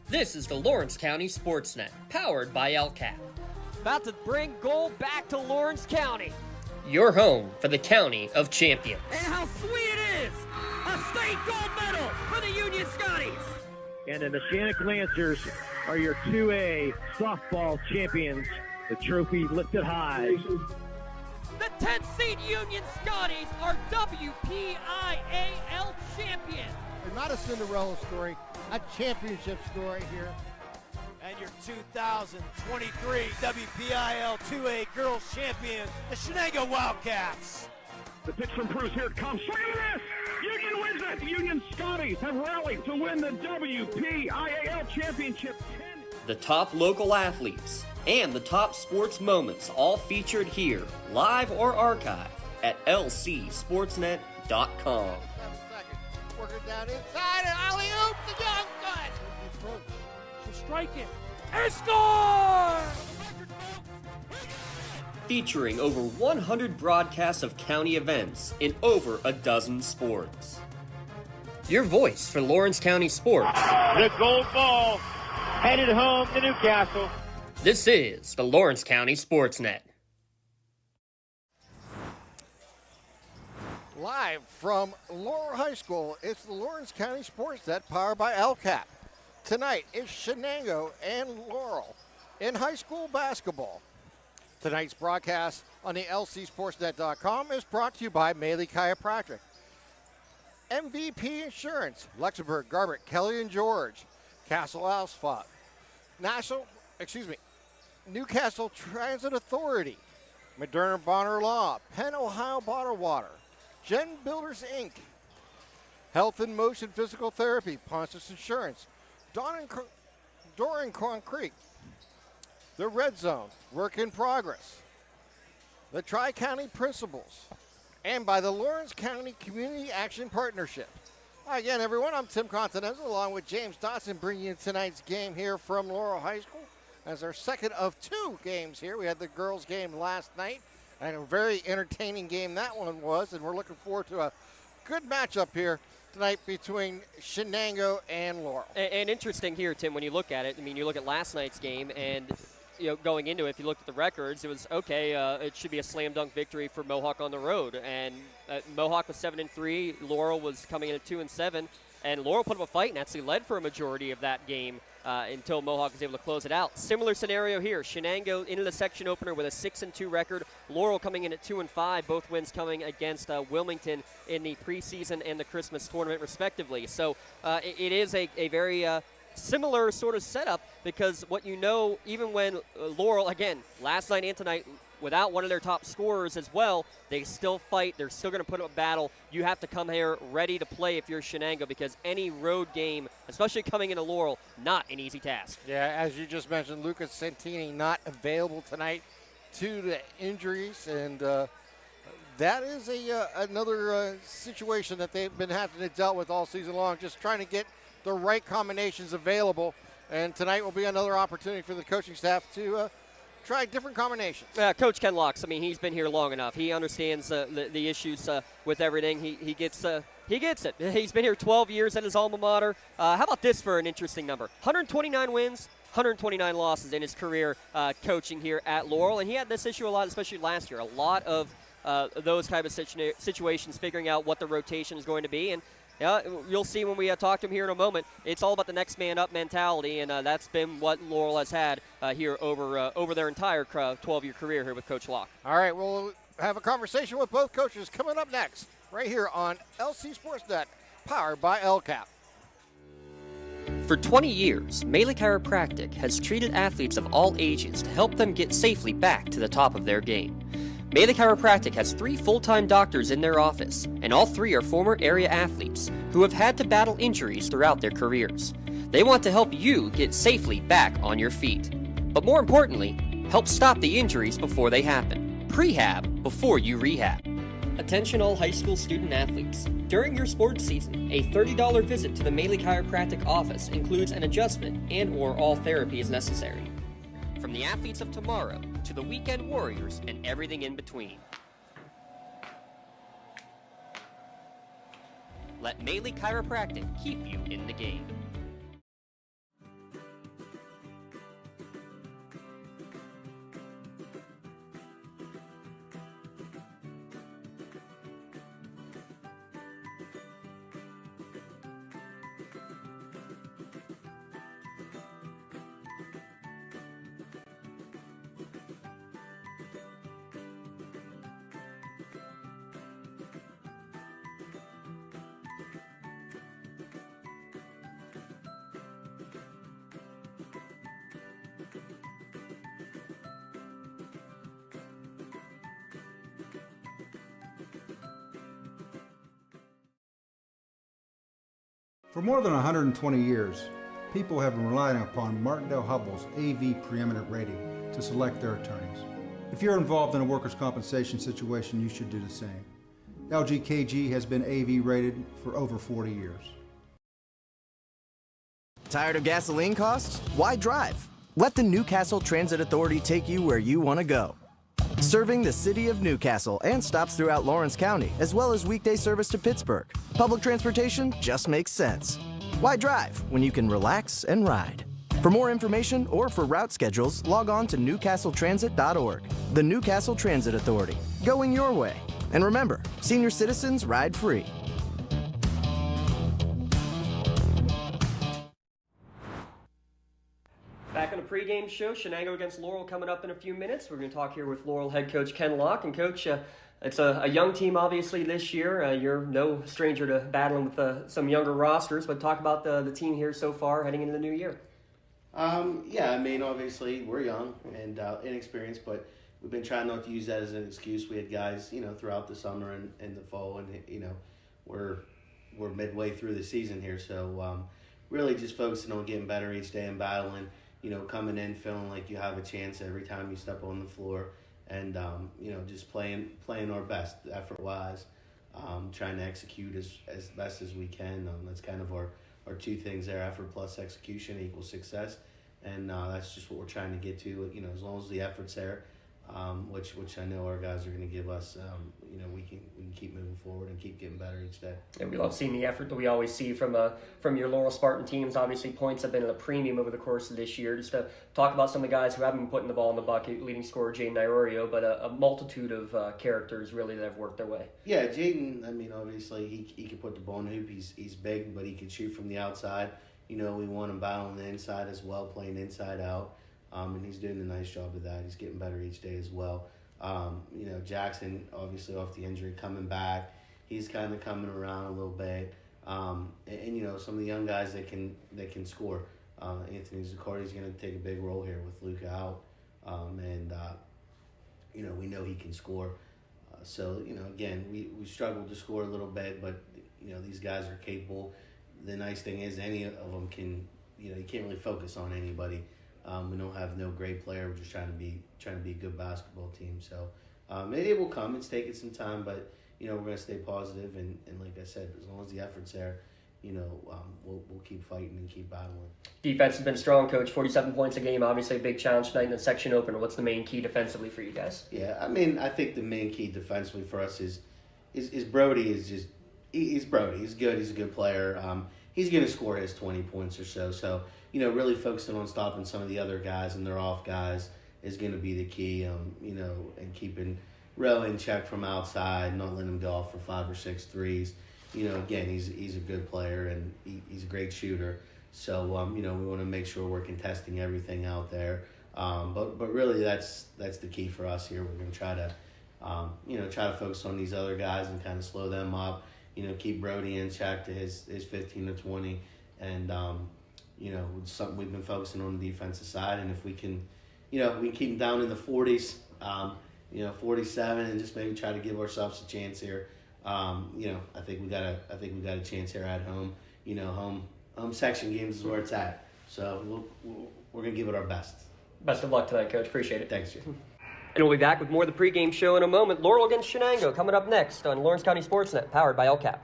This is the Lawrence County SportsNet, powered by LCAP. About to bring gold back to Lawrence County. Your home for the County of Champions. And how sweet it is! A state gold medal for the Union Scotties! And then the Shenango Lancers are your 2A softball champions. The trophy lifted high. The 10th seed Union Scotties are WPIAL champions. Not a Cinderella story, a championship story here. And your 2023 WPIAL 2A Girls Champions, the Shenango Wildcats. The pitch from Bruce, here it comes. Look at this! Union wins it! Union Scotties have rallied to win the WPIAL Championship. The top local athletes and the top sports moments all featured here, live or archived at lcsportsnet.com. Working down inside, and alley-oop, the young gun. She'll strike it, and score! Featuring over 100 broadcasts of county events in over a dozen sports. Your voice for Lawrence County sports. The gold ball headed home to Newcastle. This is the Lawrence County SportsNet. Live from Laurel High School, it's the Lawrence County SportsNet powered by LCAP. Tonight is Shenango and Laurel in high school basketball. Tonight's broadcast on the lcsportsnet.com is brought to you by Maley Chiropractic, MVP Insurance, Luxembourg, Garbett, Kelly and George, Castle Asphalt, Newcastle Transit Authority, Moderna Bonner Law, Penn Ohio Bottled Water, Gen Builders Inc., Health in Motion Physical Therapy, Pontus Insurance, Doran Concrete, The Red Zone, Work in Progress, the Tri-County Principals, and by the Lawrence County Community Action Partnership. Hi again, everyone. I'm Tim Continental along with James Dotson bringing you tonight's game here from Laurel High School as our second of two games here. We had the girls' game last night, and a very entertaining game that one was, and we're looking forward to a good matchup here tonight between Shenango and Laurel. And interesting here, Tim, when you look at it, I mean, you look at last night's game, and going into it, if you look at the records, it was okay. It should be a slam dunk victory for Mohawk on the road, and Mohawk was 7-3. Laurel was coming in at 2-7, and Laurel put up a fight and actually led for a majority of that game until Mohawk was able to close it out. Similar scenario here. Shenango into the section opener with a 6-2 record. Laurel coming in at 2-5. Both wins coming against Wilmington in the preseason and the Christmas tournament, respectively. So it is a very similar sort of setup, because what you know, even when Laurel, again, last night and tonight, without one of their top scorers as well, they still fight. They're still going to put up a battle. You have to come here ready to play if you're Shenango, because any road game, especially coming into Laurel, not an easy task. Yeah, as you just mentioned, Lucas Santini not available tonight due to injuries, and that is another situation that they've been having to deal with all season long, just trying to get the right combinations available. And tonight will be another opportunity for the coaching staff to try different combinations. Coach Ken Locks, I mean, he's been here long enough. He understands the issues with everything. He gets it. He's been here 12 years at his alma mater. How about this for an interesting number? 129 wins, 129 losses in his career coaching here at Laurel. And he had this issue a lot, especially last year. A lot of those type of situations, figuring out what the rotation is going to be. And you'll see when we talk to him here in a moment, it's all about the next man up mentality, and that's been what Laurel has had here over their entire 12-year career here with Coach Locke. All right, we'll have a conversation with both coaches coming up next, right here on LC Sportsnet, powered by LCAP. For 20 years, Maley Chiropractic has treated athletes of all ages to help them get safely back to the top of their game. Maley Chiropractic has 3 full-time doctors in their office, and all 3 are former area athletes who have had to battle injuries throughout their careers. They want to help you get safely back on your feet. But more importantly, help stop the injuries before they happen. Prehab before you rehab. Attention all high school student athletes. During your sports season, a $30 visit to the Maley Chiropractic office includes an adjustment and/or all therapy is necessary. From the athletes of tomorrow to the weekend warriors and everything in between. Let Maley Chiropractic keep you in the game. For more than 120 years, people have been relying upon Martindale Hubbell's AV preeminent rating to select their attorneys. If you're involved in a workers' compensation situation, you should do the same. LGKG has been AV rated for over 40 years. Tired of gasoline costs? Why drive? Let the Newcastle Transit Authority take you where you want to go. Serving the city of Newcastle and stops throughout Lawrence County, as well as weekday service to Pittsburgh. Public transportation just makes sense. Why drive when you can relax and ride? For more information or for route schedules, log on to newcastletransit.org. The Newcastle Transit Authority, going your way. And remember, senior citizens ride free. Back on the pregame show, Shenango against Laurel coming up in a few minutes. We're going to talk here with Laurel head coach Ken Locke. And Coach, it's a young team obviously this year. You're no stranger to battling with some younger rosters, but talk about the team here so far heading into the new year. Yeah, I mean, obviously we're young and inexperienced, but we've been trying not to use that as an excuse. We had guys, throughout the summer and the fall, and we're midway through the season here, so really just focusing on getting better each day and battling. Coming in feeling like you have a chance every time you step on the floor, and just playing our best effort-wise, trying to execute as best as we can. That's kind of our two things there: effort plus execution equals success, and that's just what we're trying to get to. As long as the effort's there, which I know our guys are going to give us, we can keep moving forward and keep getting better each day. And we love seeing the effort that we always see from your Laurel Spartan teams. Obviously, points have been at a premium over the course of this year. Just to talk about some of the guys who haven't been putting the ball in the bucket, leading scorer Jaden Iorio, but a multitude of characters really that have worked their way. Yeah, Jaden, I mean, obviously he can put the ball in the hoop. He's big, but he can shoot from the outside. We want him battling the inside as well, playing inside out. And he's doing a nice job of that. He's getting better each day as well. Jackson, obviously off the injury, coming back. He's kind of coming around a little bit. And some of the young guys that can score. Anthony Zaccardi's going to take a big role here with Luca out. We know he can score. Again, we struggled to score a little bit, but, these guys are capable. The nice thing is any of them can, you can't really focus on anybody. We don't have no great player. We're just trying to be a good basketball team. So maybe it will come. It's taking some time, but we're going to stay positive. And like I said, as long as the effort's there, we'll keep fighting and keep battling. Defense has been strong, Coach. 47 points a game. Obviously a big challenge tonight in the section opener. What's the main key defensively for you guys? Yeah, I mean, I think the main key defensively for us is Brody. He's Brody. He's good. He's a good player. He's going to score his 20 points or so. So, really focusing on stopping some of the other guys and their off guys is going to be the key, and keeping Rowe in check from outside, not letting him go off for 5 or 6 threes. Again, he's a good player and he's a great shooter. So, we want to make sure we're contesting everything out there. But really that's the key for us here. We're going to try to focus on these other guys and kind of slow them up. Keep Brody in check to his 15 to 20, and it's something we've been focusing on the defensive side. And if we can, we can keep them down in the 40s, 47, and just maybe try to give ourselves a chance here. I think we got a chance here at home. Home section games is where it's at. So we're gonna give it our best. Best of luck tonight, Coach. Appreciate it. Thanks, Jim. And we'll be back with more of the pregame show in a moment. Laurel against Shenango coming up next on Lawrence County SportsNet, powered by LCAP.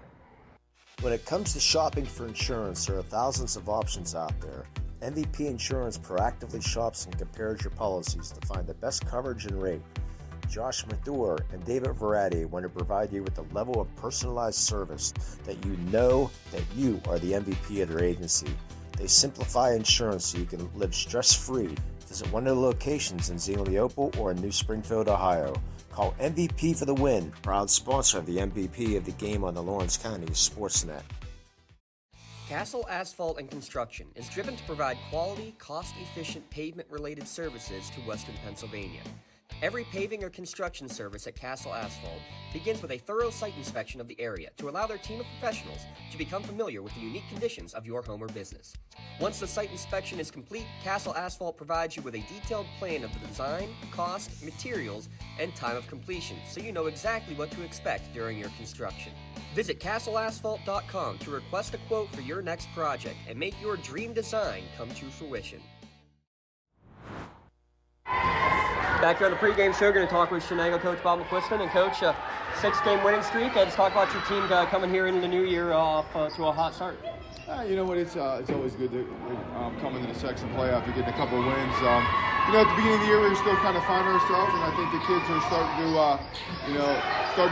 When it comes to shopping for insurance, there are thousands of options out there. MVP Insurance proactively shops and compares your policies to find the best coverage and rate. Josh Mathur and David Verratti want to provide you with a level of personalized service that you know that you are the MVP of their agency. They simplify insurance so you can live stress-free. Visit one of the locations in Zeliopol or in New Springfield, Ohio. Call MVP for the win. Proud sponsor of the MVP of the game on the Lawrence County SportsNet. Castle Asphalt and Construction is driven to provide quality, cost-efficient pavement-related services to Western Pennsylvania. Every paving or construction service at Castle Asphalt begins with a thorough site inspection of the area to allow their team of professionals to become familiar with the unique conditions of your home or business. Once the site inspection is complete, Castle Asphalt provides you with a detailed plan of the design, cost, materials, and time of completion, so you know exactly what to expect during your construction. Visit castleasphalt.com to request a quote for your next project and make your dream design come to fruition. Back here on the pregame show, going to talk with Shenango coach Bob McQuiston. And coach, 6-game winning streak. Let's talk about your team coming here in the new year off to a hot start. You know what? It's always good to come into the section play after getting a couple of wins. At the beginning of the year, we were still kind of finding ourselves, and I think the kids are starting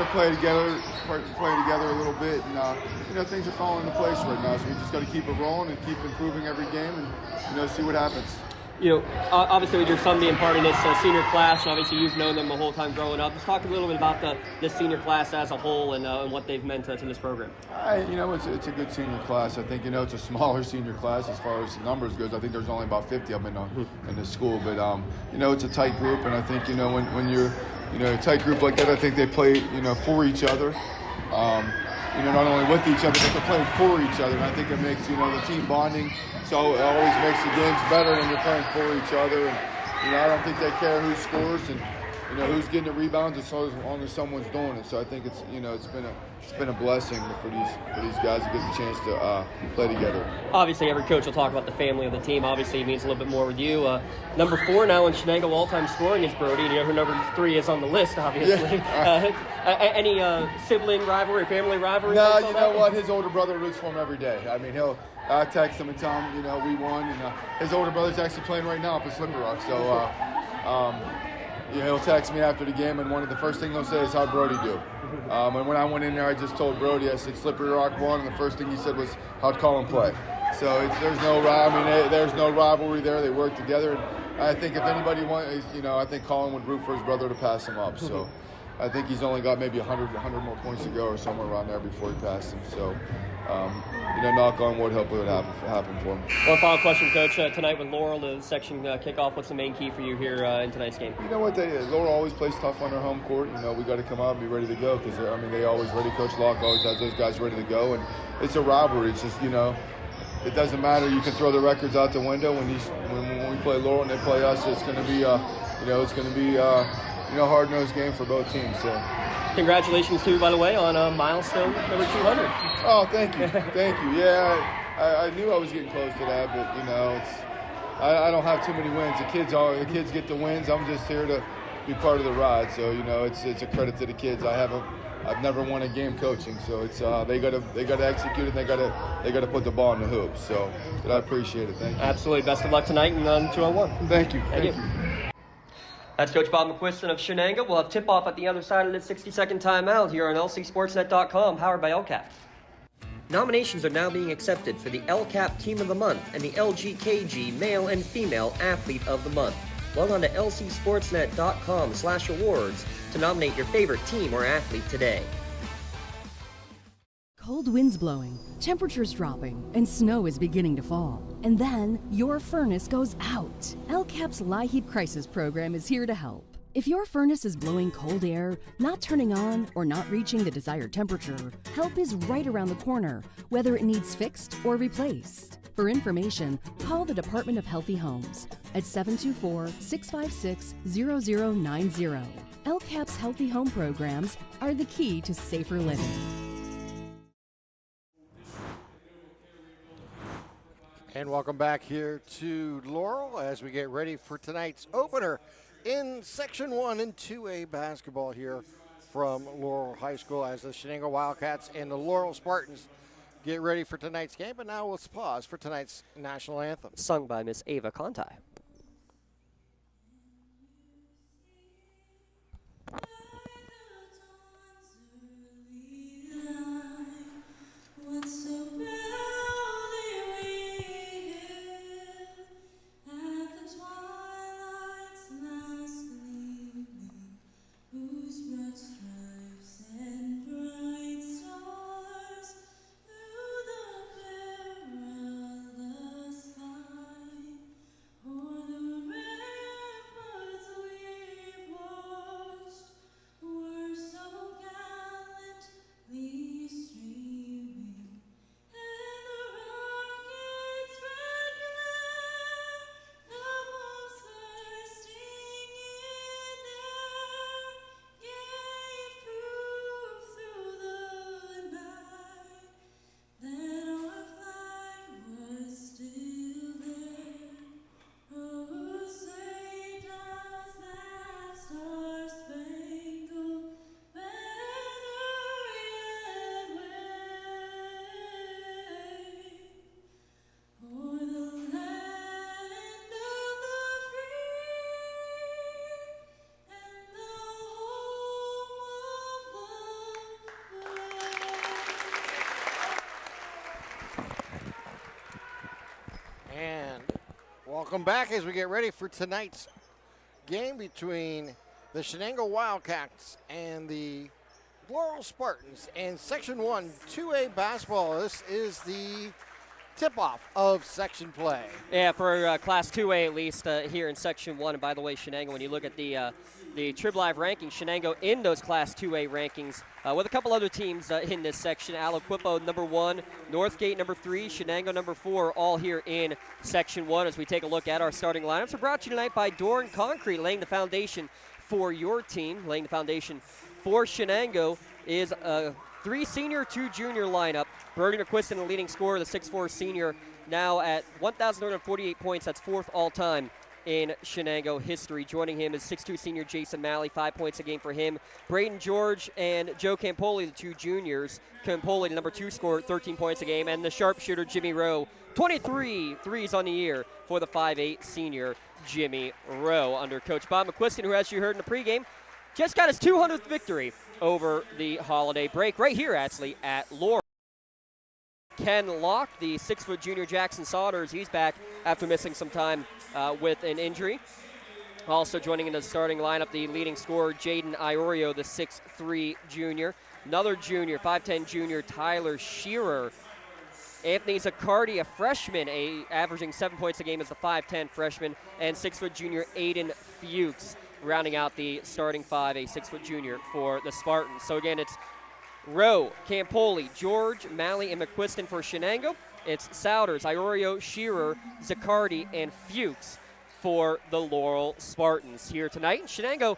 to play together a little bit, and things are falling into place right now. So we just got to keep it rolling and keep improving every game, and see what happens. Obviously with your son being part of this senior class, and obviously you've known them the whole time growing up. Let's talk a little bit about the senior class as a whole and what they've meant to this program. It's a good senior class. I think, it's a smaller senior class as far as the numbers goes. I think there's only about 50 of them in the school. But, it's a tight group, and I think, when you're, a tight group like that, I think they play, for each other. Not only with each other, but they're playing for each other. And I think it makes, the team bonding. So it always makes the games better when you're playing for each other. And, I don't think they care who scores and, who's getting the rebounds as long as someone's doing it. So I think it's been a blessing for these guys to get the chance to play together. Obviously, every coach will talk about the family of the team. Obviously, it means a little bit more with you. Number 4 now in Shenango all-time scoring is Brody. And you know who number 3 is on the list, obviously. Yeah. Any sibling rivalry, family rivalry? No, you know what? His older brother roots for him every day. I mean, I text him and tell him, we won. And his older brother's actually playing right now up at Slippery Rock. So, he'll text me after the game, and one of the first things he'll say is, how'd Brody do? And when I went in there, I just told Brody, I said, Slippery Rock won, and the first thing he said was, how'd Colin play? So there's no rivalry there. They work together. And I think if anybody wants, I think Colin would root for his brother to pass him up. So I think he's only got maybe 100 more points to go or somewhere around there before he passed him. So, knock on wood, hopefully it would happen for him. One final question, Coach. Tonight with Laurel, the section kickoff, what's the main key for you here in tonight's game? You know what? Laurel always plays tough on their home court. We got to come out and be ready to go because, they always ready. Coach Locke always has those guys ready to go. And it's a rivalry. It's just, it doesn't matter. You can throw the records out the window when we play Laurel and they play us. It's going to be, hard-nosed game for both teams. So. Congratulations, too, by the way, on milestone number 200. Oh, thank you. Thank you. Yeah, I knew I was getting close to that, but, I don't have too many wins. The kids get the wins. I'm just here to be part of the ride. So, it's a credit to the kids. I've never won a game coaching, so it's they got to execute it. And they got to put the ball in the hoops. So, I appreciate it. Thank you. Absolutely. Best of luck tonight and on 2-on-1. Thank you. Thank you. That's Coach Bob McQuiston of Shenango. We'll have tip-off at the other side of the 60-second timeout here on LCSportsNet.com, powered by LCAP. Nominations are now being accepted for the LCAP Team of the Month and the LGKG Male and Female Athlete of the Month. Log on to lcsportsnet.com/awards to nominate your favorite team or athlete today. Cold winds blowing, temperatures dropping, and snow is beginning to fall. And then your furnace goes out. LCAP's LIHEAT Crisis Program is here to help. If your furnace is blowing cold air, not turning on, or not reaching the desired temperature, help is right around the corner, whether it needs fixed or replaced. For information, call the Department of Healthy Homes at 724-656-0090. LCAP's Healthy Home programs are the key to safer living. And welcome back here to Laurel as we get ready for tonight's opener in Section 1 and 2A basketball here from Laurel High School as the Shenango Wildcats and the Laurel Spartans get ready for tonight's game. But now let's pause for tonight's national anthem. Sung by Miss Ava Conti. Oh Welcome back as we get ready for tonight's game between the Shenango Wildcats and the Laurel Spartans in Section 1 2A basketball. This is the tip-off of section play. Yeah, for Class 2A at least here in Section 1. And by the way, Shenango, when you look at the Trib Live rankings, Shenango in those Class 2A rankings with a couple other teams in this section. Aliquippo number 1, Northgate number 3, Shenango number 4, all here in Section 1 as we take a look at our starting lineups. We're brought to you tonight by Doran Concrete, laying the foundation for your team. Laying the foundation for Shenango is a 3 senior, 2 junior lineup. Brody McQuiston, the leading scorer, the 6'4 senior, now at 1,148 points. That's 4th all-time in Shenango history. Joining him is 6'2 senior Jason Malley, 5 points a game for him. Braden George and Joe Campoli, the 2 juniors. Campoli, the number 2 scorer, 13 points a game. And the sharpshooter Jimmy Rowe, 23 threes on the year for the 5'8 senior Jimmy Rowe. Under Coach Bob McQuiston, who, as you heard in the pregame, just got his 200th victory over the holiday break right here, actually, at Laurel. Ken Locke, the 6' junior Jackson Saunders, he's back after missing some time with an injury. Also joining in the starting lineup, the leading scorer, Jaden Iorio, the 6'3 junior. Another junior, 5'10 junior, Tyler Shearer. Anthony Zaccardi, a freshman, averaging 7 points a game as the 5'10 freshman. And 6' junior Aiden Fuchs, rounding out the starting 5, a 6' junior for the Spartans. So again, it's Rowe, Campoli, George, Malley, and McQuiston for Shenango. It's Souders, Iorio, Shearer, Zaccardi, and Fuchs for the Laurel Spartans here tonight. In Shenango,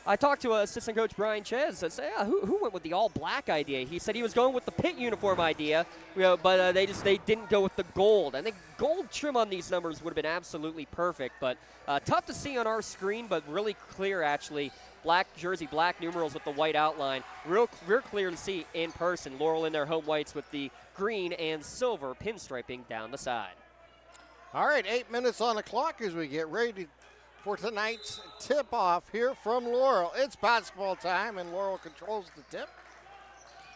I talked to assistant coach Brian Ches. I said, who went with the all-black idea? He said he was going with the pit uniform idea, but they didn't go with the gold. I think gold trim on these numbers would have been absolutely perfect, but tough to see on our screen, but really clear actually. Black jersey, black numerals with the white outline. Real clear to see in person. Laurel in their home whites with the green and silver pinstriping down the side. All right, 8 minutes on the clock as we get ready for tonight's tip-off here from Laurel. It's basketball time, and Laurel controls the tip.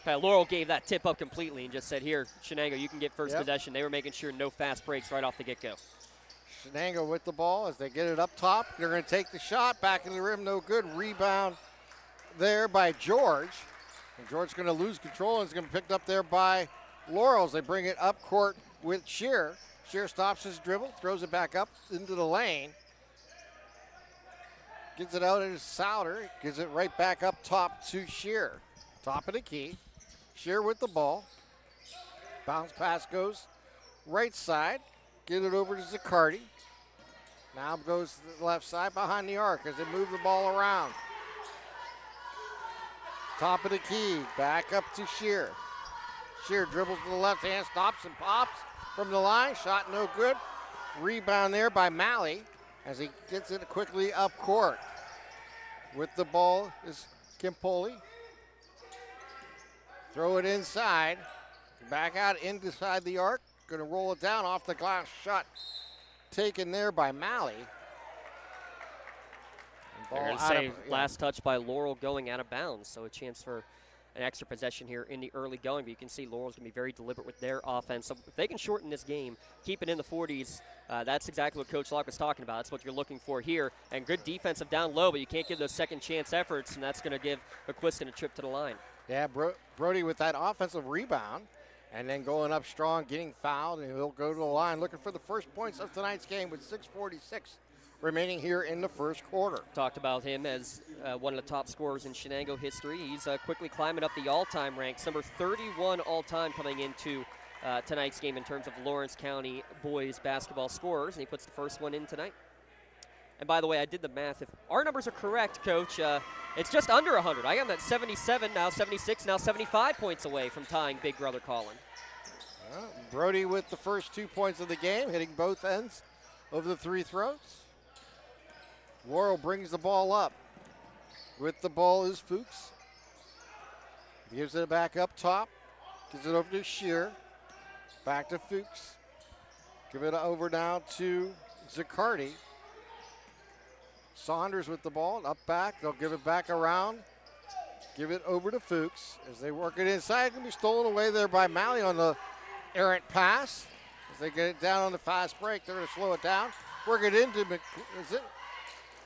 Laurel gave that tip up completely and just said, here, Shenango, you can get first possession. They were making sure no fast breaks right off the get-go. Shenango with the ball as they get it up top. They're going to take the shot. Back in the rim, no good. Rebound there by George. And George's going to lose control, and it's going to be picked up there by Laurel as they bring it up court with Shear. Shear stops his dribble, throws it back up into the lane. Gets it out as Souder. Gives it right back up top to Shear. Top of the key. Shear with the ball. Bounce pass goes right side. Get it over to Zaccardi. Now goes to the left side behind the arc as they move the ball around. Top of the key, back up to Shear. Shear dribbles to the left hand, stops and pops from the line. Shot no good. Rebound there by Malley as he gets it quickly up court. With the ball is Kimpoli. Throw it inside. Back out inside the arc. Going to roll it down off the glass. Shot taken there by Malley. They're going to say last touch by Laurel going out of bounds, so a chance for an extra possession here in the early going, but you can see Laurel's going to be very deliberate with their offense. So if they can shorten this game, keep it in the 40s, that's exactly what Coach Locke was talking about. That's what you're looking for here. And good defensive down low, but you can't give those second chance efforts, and that's going to give McQuiston a trip to the line. Yeah, Brody with that offensive rebound, and then going up strong, getting fouled, and he'll go to the line looking for the first points of tonight's game with 6:46 remaining here in the first quarter. Talked about him as one of the top scorers in Shenango history. He's quickly climbing up the all-time ranks, number 31 all-time coming into tonight's game in terms of Lawrence County boys basketball scorers, and he puts the first one in tonight. And by the way, I did the math. If our numbers are correct, Coach, it's just under 100. I am at 77, now 76, now 75 points away from tying Big Brother Colin. Brody with the first 2 points of the game, hitting both ends of the three throws. Laurel brings the ball up. With the ball is Fuchs. Gives it back up top. Gives it over to Shear. Back to Fuchs. Give it over now to Zaccardi. Saunders with the ball, up back. They'll give it back around. Give it over to Fuchs as they work it inside. It's going to be stolen away there by Malley on the errant pass. As they get it down on the fast break, they're going to slow it down. Work it into McQuiston.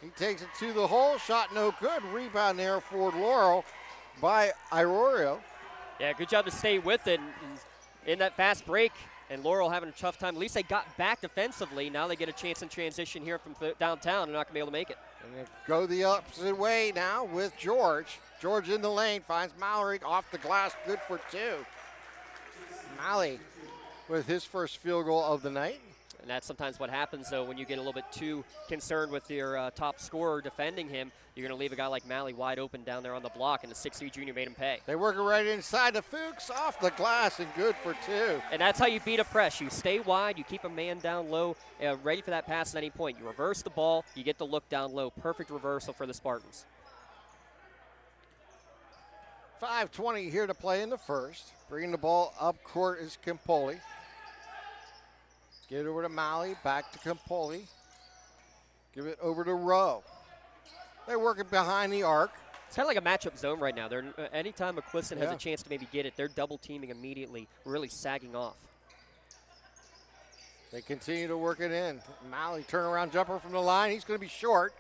He takes it to the hole. Shot no good. Rebound there for Laurel by Iorio. Yeah, good job to stay with it in that fast break. And Laurel having a tough time. At least they got back defensively. Now they get a chance in transition here from downtown. They're not going to be able to make it. And they go the opposite way now with George. George in the lane finds Mallory off the glass. Good for two. Malley with his first field goal of the night. And that's sometimes what happens, though, when you get a little bit too concerned with your top scorer defending him. You're going to leave a guy like Malley wide open down there on the block, and the 6'3 junior made him pay. They work it right inside the Fuchs, off the glass, and good for two. And that's how you beat a press. You stay wide, you keep a man down low, ready for that pass at any point. You reverse the ball, you get the look down low. Perfect reversal for the Spartans. 5:20 here to play in the first. Bringing the ball up court is Campoli. Get it over to Malley, back to Campoli. Give it over to Rowe. They're working behind the arc. It's kind of like a matchup zone right now. Anytime McQuiston has a chance to maybe get it, they're double teaming immediately, really sagging off. They continue to work it in. Malley turnaround jumper from the line. He's going to be short,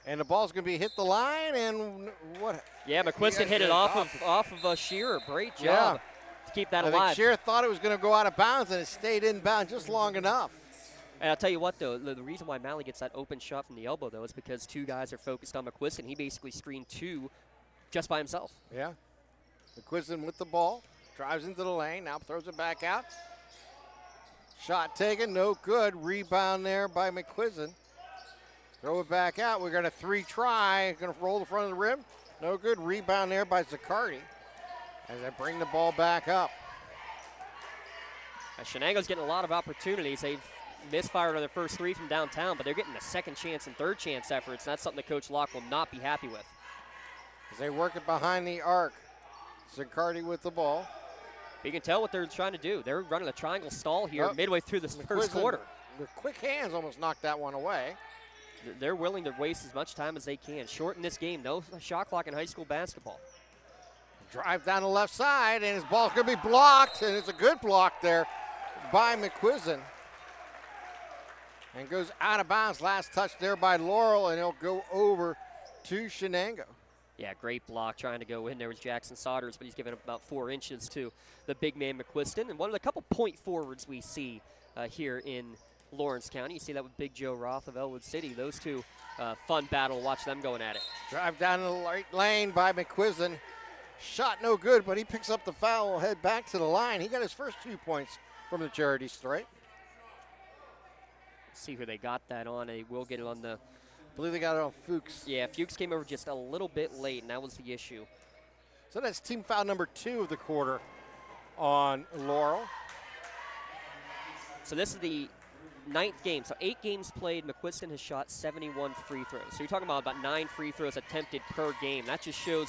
and the ball's going to be hit the line. And what? Yeah, McQuiston hit it off of Shearer. Great job to keep that alive. I think Shearer thought it was going to go out of bounds, and it stayed in bounds just long enough. And I'll tell you what, though, the reason why Malley gets that open shot from the elbow, though, is because two guys are focused on McQuiston. He basically screened two just by himself. Yeah. McQuiston with the ball, drives into the lane, now throws it back out. Shot taken, no good. Rebound there by McQuiston. Throw it back out. We're going to three-try. Going to roll the front of the rim. No good. Rebound there by Zaccardi as they bring the ball back up. Shenango's getting a lot of opportunities. They've misfired on their first three from downtown, but they're getting the second chance and third chance efforts, and that's something that Coach Locke will not be happy with. As they work it behind the arc. Zaccardi with the ball. You can tell what they're trying to do. They're running a triangle stall here midway through the first quarter. With quick hands almost knocked that one away. They're willing to waste as much time as they can. Shorten this game. No shot clock in high school basketball. Drive down the left side, and his ball's going to be blocked, and it's a good block there by McQuiston. And goes out of bounds. Last touch there by Laurel, and it'll go over to Shenango. Yeah, great block trying to go in there with Jackson Sodders, but he's given up about 4 inches to the big man McQuiston. And one of the couple point forwards we see here in Lawrence County. You see that with Big Joe Roth of Elwood City. Those two, fun battle. Watch them going at it. Drive down the right lane by McQuiston. Shot no good, but he picks up the foul. Will head back to the line. He got his first 2 points from the charity stripe. See who they got that on. They will get it on the... I believe they got it on Fuchs. Yeah, Fuchs came over just a little bit late, and that was the issue. So that's team foul number 2 of the quarter on Laurel. So this is the 9th game. So 8 games played. McQuiston has shot 71 free throws. So you're talking about 9 free throws attempted per game. That just shows,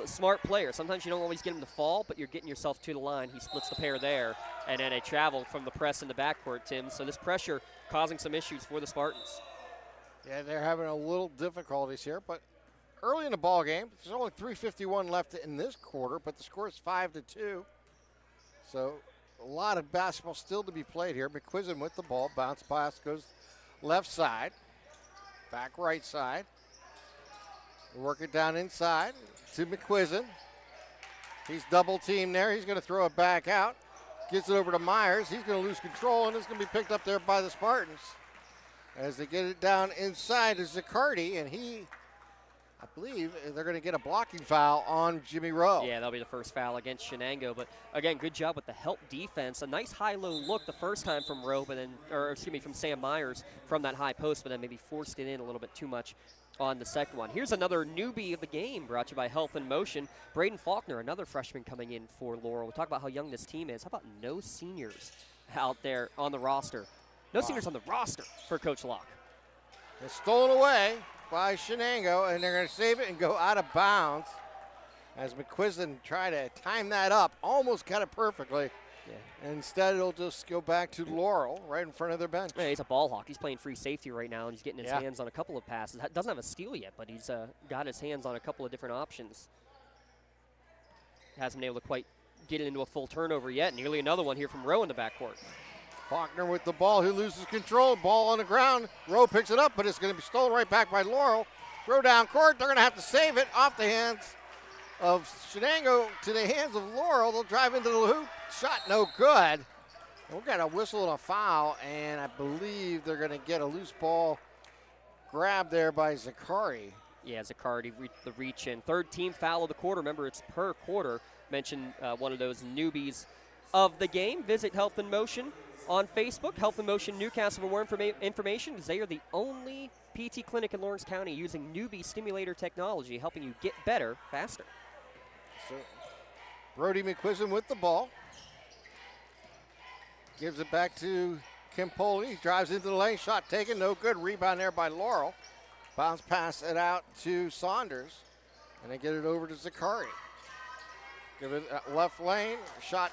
smart player. Sometimes you don't always get him to fall, but you're getting yourself to the line. He splits the pair there, and then a travel from the press in the backcourt, Tim. So this pressure causing some issues for the Spartans. Yeah, they're having a little difficulties here, but early in the ball game, there's only 3:51 left in this quarter, but the score is 5-2. So a lot of basketball still to be played here. McQuiston with the ball, bounce pass goes left side, back right side. Work it down inside to McQuiston. He's double teamed there. He's going to throw it back out. Gets it over to Myers. He's going to lose control, and it's going to be picked up there by the Spartans. As they get it down inside to Zaccardi, and I believe they're going to get a blocking foul on Jimmy Rowe. Yeah, that'll be the first foul against Shenango. But again, good job with the help defense. A nice high-low look the first time from Rowe, from Sam Myers from that high post, but then maybe forced it in a little bit too much on the second one. Here's another newbie of the game brought to you by Health in Motion. Braden Faulkner, another freshman coming in for Laurel. We talk about how young this team is. How about no seniors out there on the roster? No seniors on the roster for Coach Locke. It's stolen away by Shenango, and they're going to save it and go out of bounds as McQuiston tried to time that up. Almost got it perfectly. Yeah. And instead, it'll just go back to Laurel right in front of their bench. Yeah, he's a ball hawk. He's playing free safety right now, and he's getting his hands on a couple of passes. Doesn't have a steal yet, but he's got his hands on a couple of different options. Hasn't been able to quite get it into a full turnover yet. Nearly another one here from Rowe in the backcourt. Faulkner with the ball, who loses control. Ball on the ground. Rowe picks it up, but it's going to be stolen right back by Laurel. Throw down court. They're going to have to save it off the hands of Shenango to the hands of Laurel. They'll drive into the hoop. Shot no good. We'll get a whistle and a foul, and I believe they're going to get a loose ball grab there by Zakari. Yeah, Zakari, the reach in. Third team foul of the quarter. Remember, it's per quarter. Mentioned one of those newbies of the game. Visit Health in Motion on Facebook. Health in Motion Newcastle for more information, because they are the only PT clinic in Lawrence County using newbie stimulator technology, helping you get better faster. So Brody McQuiston with the ball. Gives it back to Kimpoli. Drives into the lane. Shot taken. No good. Rebound there by Laurel. Bounce pass it out to Saunders. And they get it over to Zakari. Give it left lane. Shot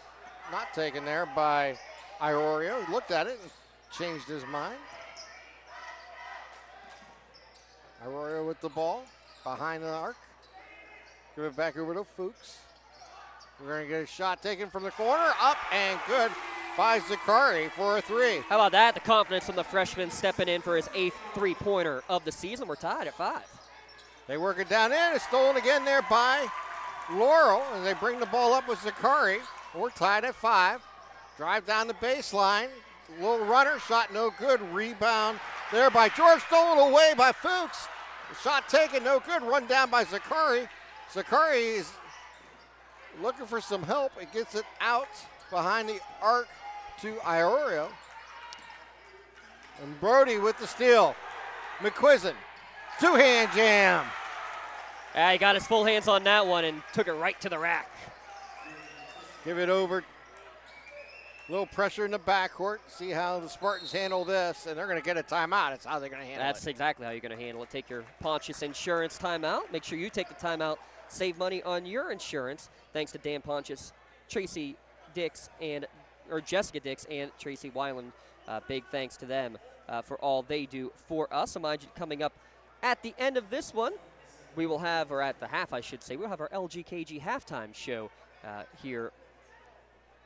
not taken there by Iorio. He looked at it and changed his mind. Iorio with the ball behind the arc. Give it back over to Fuchs. We're going to get a shot taken from the corner. Up and good by Zakari for a three. How about that? The confidence from the freshman stepping in for his 8th three-pointer of the season. We're tied at 5. They work it down in. It's stolen again there by Laurel, and they bring the ball up with Zakari. We're tied at 5. Drive down the baseline. Little runner, shot no good. Rebound there by George, stolen away by Fuchs. Shot taken, no good. Run down by Zakari. Zakari is looking for some help. It gets it out behind the arc to Iorio. And Brody with the steal. McQuiston, two-hand jam. He got his full hands on that one and took it right to the rack. Give it over. A little pressure in the backcourt. See how the Spartans handle this, and they're going to get a timeout. That's how they're going to handle it. That's exactly how you're going to handle it. Take your Pontius Insurance timeout. Make sure you take the timeout. Save money on your insurance. Thanks to Dan Pontius, Tracy Dix, Jessica Dix, and Tracy Weiland. Big thanks to them for all they do for us. Coming up at the end of this one, we will have, or at the half, I should say, we'll have our LGKG halftime show here.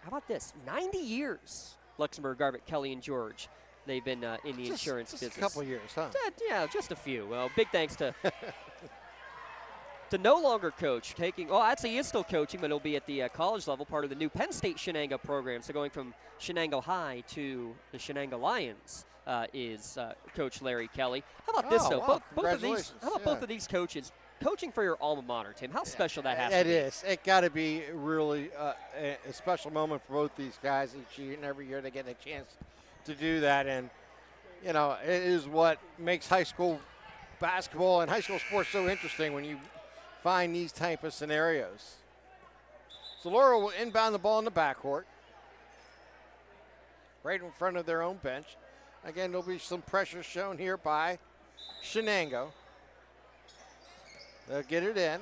How about this? 90 years, Luxembourg, Garbutt, Kelly, and George. They've been in the insurance business. Just a couple years, huh? Yeah, just a few. Well, big thanks to to no longer coach, actually he is still coaching, but he'll be at the college level, part of the new Penn State Shenango program. So going from Shenango High to the Shenango Lions is Coach Larry Kelly. How about this, though? Wow. Both of these coaches coaching for your alma mater, Tim. How special that has to be. It is. It got to be really a special moment for both these guys each year, and every year they get a chance to do that. And, you know, it is what makes high school basketball and high school sports so interesting when you find these type of scenarios. So Laurel will inbound the ball in the backcourt, right in front of their own bench. Again, there'll be some pressure shown here by Shenango. They'll get it in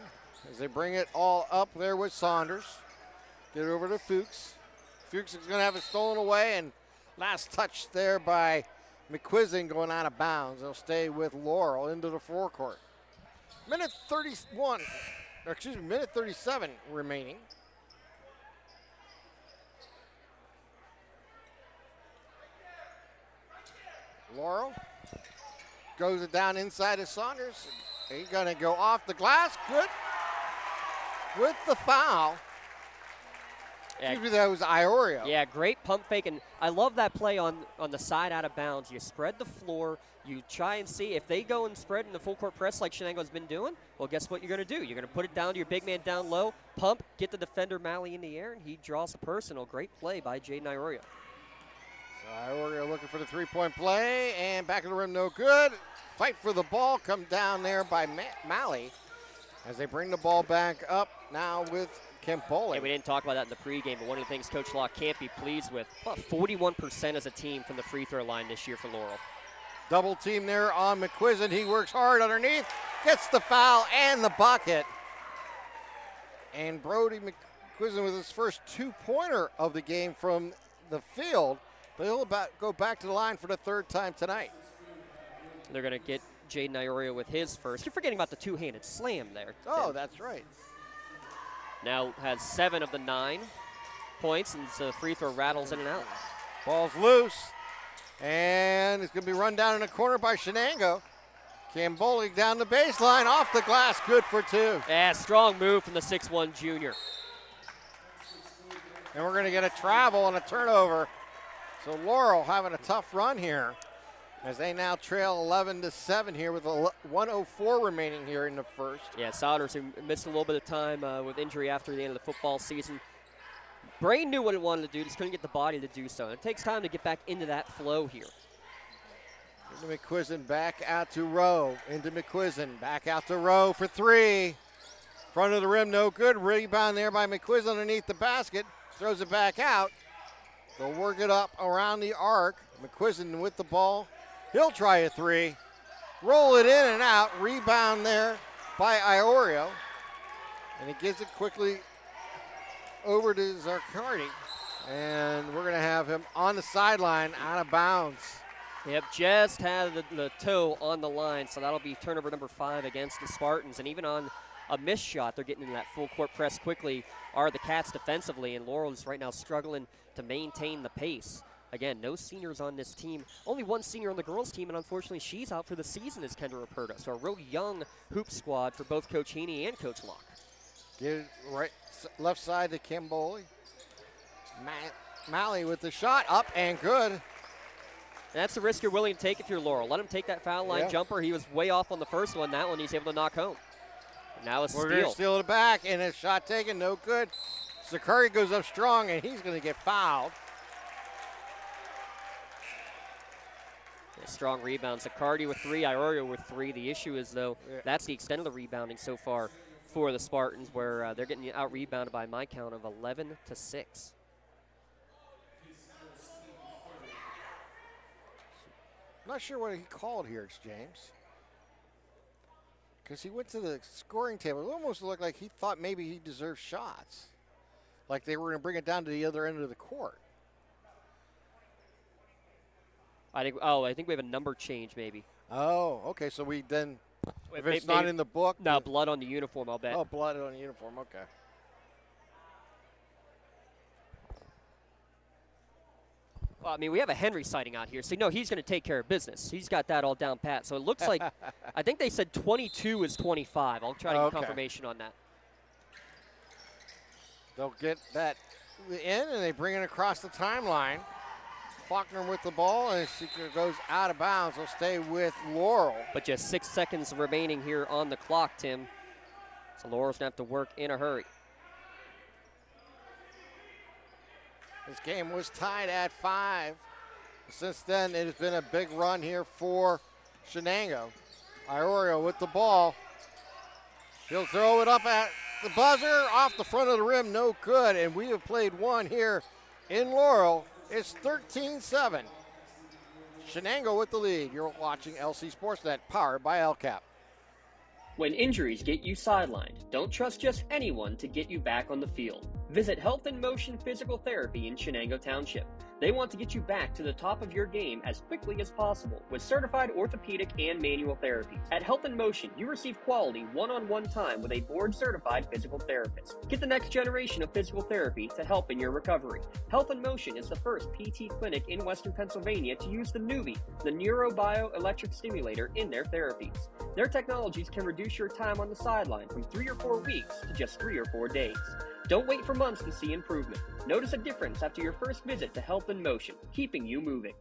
as they bring it all up there with Saunders. Get it over to Fuchs. Fuchs is going to have it stolen away, and last touch there by McQuiston going out of bounds. They'll stay with Laurel into the forecourt. Minute 37 remaining. Laurel goes it down inside of Saunders. He's going to go off the glass. Good with the foul. Yeah. Excuse me, that was Iorio. Yeah, great pump fake, and I love that play on the side out of bounds. You spread the floor. You try and see if they go and spread in the full court press like Shenango's been doing. Well, guess what you're going to do? You're going to put it down to your big man down low, pump, get the defender Malley in the air, and he draws the personal. Great play by Jaden Iorio. So Iorio looking for the three-point play, and back of the rim, no good. Fight for the ball, come down there by Malley as they bring the ball back up now with Kempoli. Yeah, we didn't talk about that in the pregame, but one of the things Coach Law can't be pleased with, about 41% as a team from the free throw line this year for Laurel. Double team there on McQuiston. He works hard underneath, gets the foul and the bucket. And Brody McQuiston with his first two-pointer of the game from the field, but he'll go back to the line for the third time tonight. They're going to get Jaden Iorio with his first. You're forgetting about the two-handed slam there. Oh, Tim. that's right. Now has 7 of the 9 points, and so the free throw rattles in and out. Ball's loose, and it's going to be run down in the corner by Shenango. Camboli down the baseline, off the glass, good for 2. Yeah, strong move from the 6'1 junior. And we're going to get a travel and a turnover. So Laurel having a tough run here as they now trail 11-7 here with 1:04 remaining here in the first. Yeah, Souders, who missed a little bit of time with injury after the end of the football season. Brain knew what it wanted to do, just couldn't get the body to do so. It takes time to get back into that flow here. Into McQuiston, back out to Rowe. Into McQuiston, back out to Rowe for 3. Front of the rim, no good. Rebound there by McQuiston underneath the basket. Throws it back out. They'll work it up around the arc. McQuiston with the ball. He'll try a 3. Roll it in and out. Rebound there by Iorio. And he gets it quickly over to Zaccardi. And we're going to have him on the sideline, out of bounds. Yep, just had the toe on the line, so that'll be turnover number 5 against the Spartans. And even on a missed shot, they're getting into that full court press quickly, are the Cats defensively, and Laurel is right now struggling to maintain the pace. Again, no seniors on this team. Only one senior on the girls' team, and unfortunately she's out for the season, is Kendra Raperta. So a real young hoop squad for both Coach Heaney and Coach Locke. Get it right, left side to Kimboli. Malley with the shot, up and good. That's the risk you're willing to take if you're Laurel. Let him take that foul line jumper. He was way off on the first one. That one he's able to knock home. Now it's We're going to steal it back, and a shot taken, no good. Zaccardi goes up strong, and he's going to get fouled. A strong rebound. Zaccardi with 3, Iorio with 3. The issue is, though, that's the extent of the rebounding so far for the Spartans, where they're getting out-rebounded by my count of 11-6. I'm not sure what he called here, James. Because he went to the scoring table. It almost looked like he thought maybe he deserved shots. Like they were going to bring it down to the other end of the court. I think we have a number change maybe. Oh, okay. So we then, if it's not in the book. No, blood on the uniform, I'll bet. Oh, blood on the uniform. Okay. Well, I mean, we have a Henry sighting out here, so no, he's going to take care of business. He's got that all down pat. So it looks like, I think they said 22 is 25. I'll try to get confirmation on that. They'll get that in, and they bring it across the timeline. Faulkner with the ball, and she goes out of bounds. They'll stay with Laurel. But just 6 seconds remaining here on the clock, Tim. So Laurel's going to have to work in a hurry. This game was tied at 5. Since then, it has been a big run here for Shenango. Iorio with the ball. He'll throw it up at the buzzer, off the front of the rim, no good. And we have played one here in Laurel. It's 13-7. Shenango with the lead. You're watching LC SportsNet, powered by LCAP. When injuries get you sidelined, don't trust just anyone to get you back on the field. Visit Health in Motion Physical Therapy in Shenango Township. They want to get you back to the top of your game as quickly as possible with certified orthopedic and manual therapies. At Health in Motion, you receive quality one-on-one time with a board-certified physical therapist. Get the next generation of physical therapy to help in your recovery. Health in Motion is the first PT clinic in Western Pennsylvania to use the Nuvie, the neurobioelectric stimulator, in their therapies. Their technologies can reduce your time on the sideline from 3 or 4 weeks to just 3 or 4 days. Don't wait for months to see improvement. Notice a difference after your first visit to Health in Motion, keeping you moving.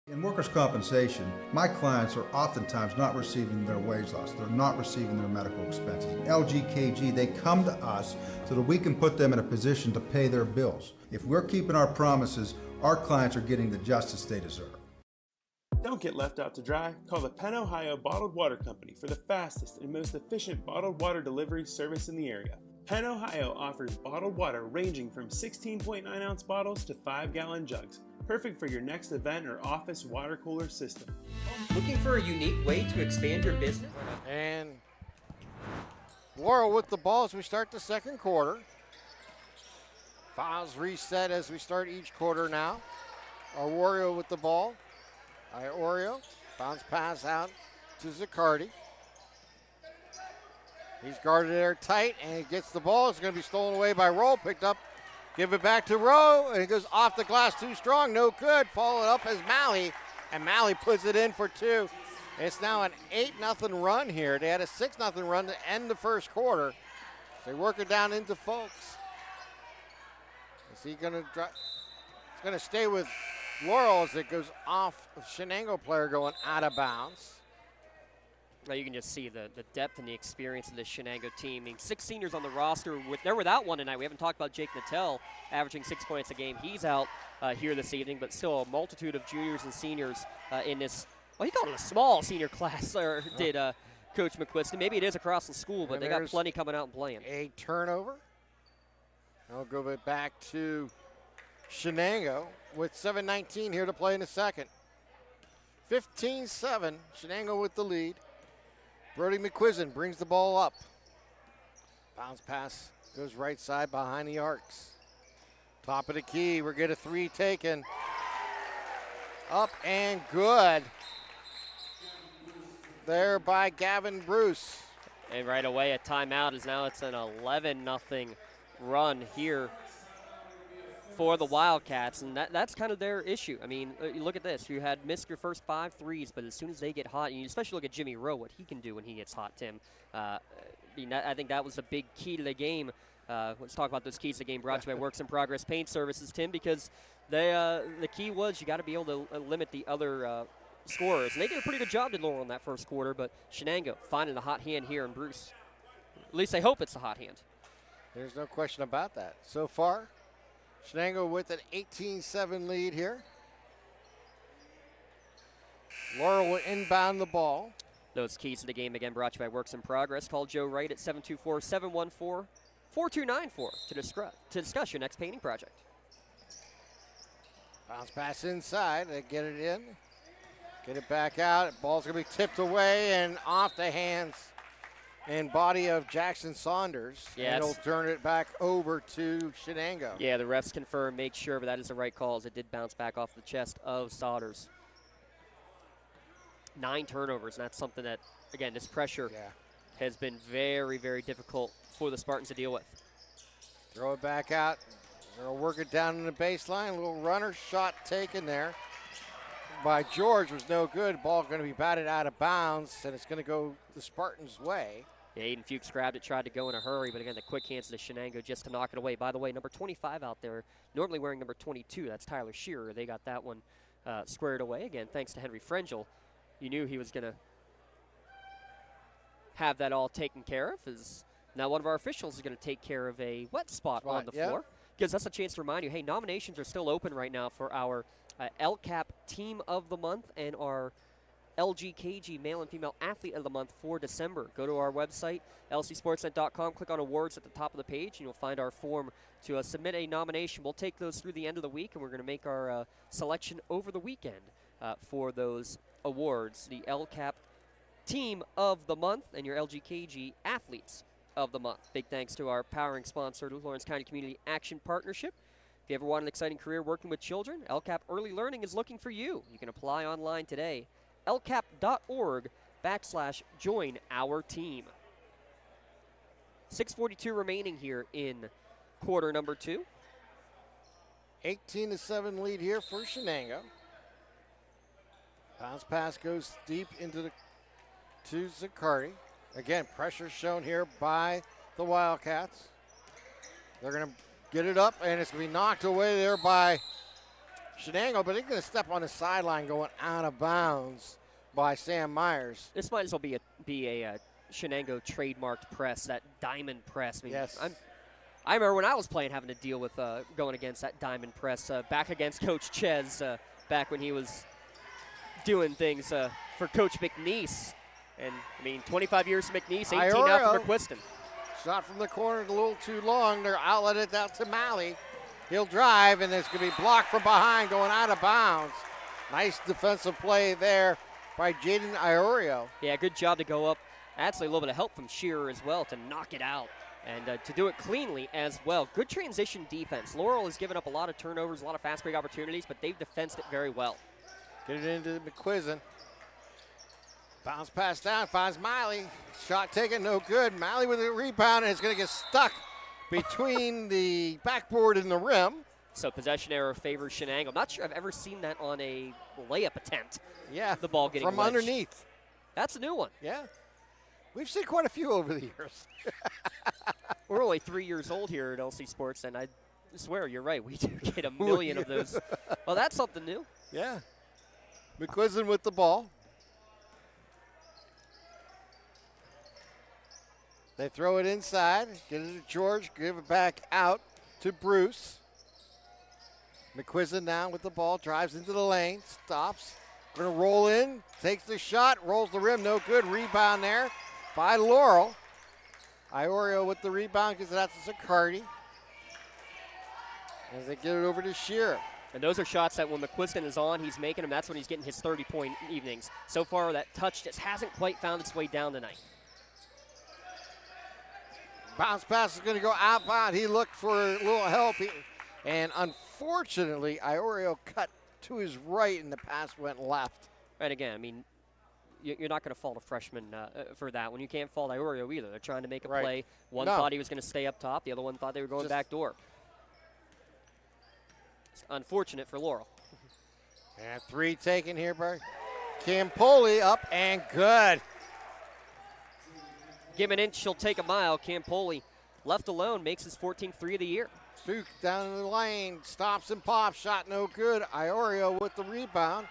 In workers' compensation, my clients are oftentimes not receiving their wage loss. They're not receiving their medical expenses. LGKG, they come to us so that we can put them in a position to pay their bills. If we're keeping our promises, our clients are getting the justice they deserve. Don't get left out to dry. Call the Penn Ohio Bottled Water Company for the fastest and most efficient bottled water delivery service in the area. Penn Ohio offers bottled water ranging from 16.9-ounce bottles to 5-gallon jugs, perfect for your next event or office water cooler system. Looking for a unique way to expand your business? And Laurel with the ball as we start the second quarter. Fouls reset as we start each quarter now. Iorio with the ball. Iorio, bounce pass out to Zaccardi. He's guarded there tight, and he gets the ball. It's going to be stolen away by Roll. Picked up Give it back to Rowe, and it goes off the glass too strong. No good. Followed up as Malley, and Malley puts it in for 2. It's now an 8-0 run here. They had a 6-0 run to end the first quarter. They work it down into Folks. Is he going to drive? It's going to stay with Laurel as it goes off a Shenango player going out of bounds. Well, you can just see the depth and the experience of this Shenango team. I mean, 6 seniors on the roster. They're without one tonight. We haven't talked about Jake Nattell, averaging 6 points a game. He's out here this evening, but still a multitude of juniors and seniors in this, well, he called it a small senior class, or did Coach McQuiston. Maybe it is across the school, but they got plenty coming out and playing. A turnover. I'll go back to Shenango with 7:19 here to play in the second. 15-7, Shenango with the lead. Brody McQuiston brings the ball up. Bounce pass goes right side behind the arcs. Top of the key, we're getting a 3 taken. Up and good. There by Gavin Bruce. And right away a timeout is now it's an 11-0 run here for the Wildcats, and that's kind of their issue. I mean, you look at this. You had missed your first 5 threes, but as soon as they get hot, and you especially look at Jimmy Rowe, what he can do when he gets hot, Tim. I think that was a big key to the game. Let's talk about those keys to the game brought to you by Works in Progress Paint Services, Tim, because the key was you got to be able to limit the other scorers. And they did a pretty good job, did Laurel, in that first quarter, but Shenango finding a hot hand here in Bruce. At least I hope it's a hot hand. There's no question about that. So far, Shenango with an 18-7 lead here. Laurel will inbound the ball. Those keys to the game again brought to you by Works in Progress. Call Joe Wright at 724-714-4294 to discuss your next painting project. Bounce pass inside. They get it in. Get it back out. Ball's going to be tipped away and off the hands and body of Jackson Saunders. Yes. And he'll turn it back over to Shenango. Yeah, the refs confirm, make sure, but that is the right call as it did bounce back off the chest of Saunders. 9 turnovers, and that's something that, again, this pressure has been very, very difficult for the Spartans to deal with. Throw it back out. They'll work it down in the baseline. A little runner shot taken there by George was no good. Ball going to be batted out of bounds, and it's going to go the Spartans' way. Yeah, Aiden Fuchs grabbed it, tried to go in a hurry, but again, the quick hands to Shenango just to knock it away. By the way, number 25 out there, normally wearing number 22. That's Tyler Shearer. They got that one squared away. Again, thanks to Henry Frengel. You knew he was going to have that all taken care of. Now one of our officials is going to take care of a wet spot on the floor. Gives us a chance to remind you, hey, nominations are still open right now for our LCAP Team of the Month and our LGKG Male and Female Athlete of the Month for December. Go to our website, lcsportsnet.com, click on awards at the top of the page, and you'll find our form to submit a nomination. We'll take those through the end of the week, and we're going to make our selection over the weekend for those awards. The LCAP Team of the Month and your LGKG Athletes of the Month. Big thanks to our powering sponsor, Lawrence County Community Action Partnership. If you ever want an exciting career working with children, LCAP Early Learning is looking for you. You can apply online today. lcap.org/join our team. 6:42 remaining here in quarter number 2. 18-7 lead here for Shenango. Bounce pass goes deep into to Zaccardi. Again, pressure shown here by the Wildcats. They're going to get it up, and it's going to be knocked away there by Shenango, but they're going to step on the sideline going out of bounds by Sam Myers. This might as well be a Shenango trademarked press, that diamond press. I mean, yes. I remember when I was playing having to deal with going against that diamond press back against Coach Ches back when he was doing things for Coach McNeese. And, 25 years for McNeese, 18 now for McQuiston. Shot from the corner a little too long. They're outletted out to Malley. He'll drive, and it's going to be blocked from behind, going out of bounds. Nice defensive play there by Jaden Iorio. Yeah, good job to go up. Actually, a little bit of help from Shearer as well to knock it out and to do it cleanly as well. Good transition defense. Laurel has given up a lot of turnovers, a lot of fast break opportunities, but they've defensed it very well. Get it into McQuiston. Bounce pass down, finds Miley. Shot taken, no good. Miley with a rebound, and it's going to get stuck between the backboard and the rim. So possession error favors Shenango. I'm not sure I've ever seen that on a layup attempt. Yeah. The ball getting from wedged. underneath. That's a new one. Yeah. We've seen quite a few over the years. We're only 3 years old here at LC Sports, and I swear you're right. We do get a million of those. Well, that's something new. Yeah. McQuiston with the ball. They throw it inside, get it to George, give it back out to Bruce. McQuiston now with the ball, drives into the lane, stops. Going to roll in, takes the shot, rolls the rim, no good. Rebound there by Laurel. Iorio with the rebound, gives it out to Zaccardi. As they get it over to Shearer. And those are shots that when McQuiston is on, he's making them. That's when he's getting his 30-point evenings. So far, that touch just hasn't quite found its way down tonight. Bounce pass is going to go outbound. He looked for a little help. And unfortunately, Iorio cut to his right and the pass went left. And again, I mean, you're not going to fault a freshman for that one. You can't fault Iorio either. They're trying to make a play. One thought he was going to stay up top. The other one thought they were going back door. It's unfortunate for Laurel. And 3 taken here by Campoli, up and good. Give an inch, she'll take a mile. Campoli, left alone, makes his 14th three of the year. Fuchs down in the lane, stops and pops, shot no good. Iorio with the rebound,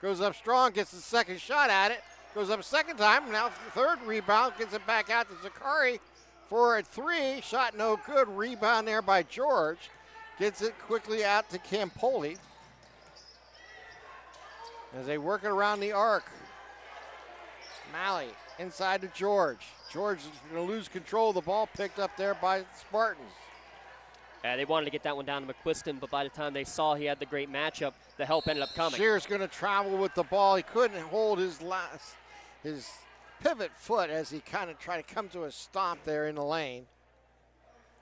goes up strong, gets the second shot at it, goes up a second time, now the third rebound, gets it back out to Zaccardi for a 3, shot no good. Rebound there by George, gets it quickly out to Campoli as they work it around the arc. Malley inside to George. George is going to lose control of the ball, picked up there by the Spartans. They wanted to get that one down to McQuiston, but by the time they saw he had the great matchup, the help ended up coming. Shear's going to travel with the ball. He couldn't hold his pivot foot as he kind of tried to come to a stop there in the lane.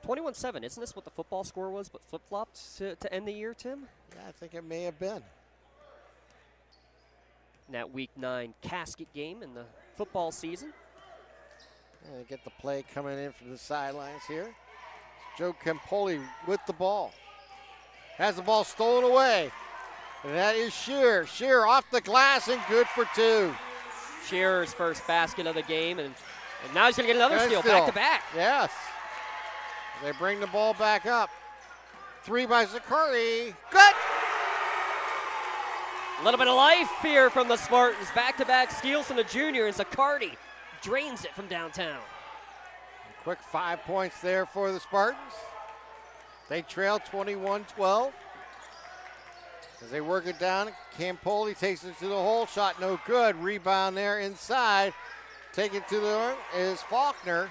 21-7, isn't this what the football score was, but flip-flopped to end the year, Tim? Yeah, I think it may have been. In that Week 9 casket game in the football season. And they get the play coming in from the sidelines here. Joe Campoli with the ball. Has the ball stolen away. And that is Shearer. Shearer off the glass and good for 2. Shearer's first basket of the game, and now he's going to get another steal back-to-back. Yes. They bring the ball back up. 3 by Zaccardi. Good! A little bit of life here from the Spartans. Back-to-back steals from the junior, and Zaccardi drains it from downtown. Quick 5 points there for the Spartans. They trail 21-12. As they work it down, Campoli takes it to the hole. Shot no good. Rebound there inside. Take it to the rim is Faulkner.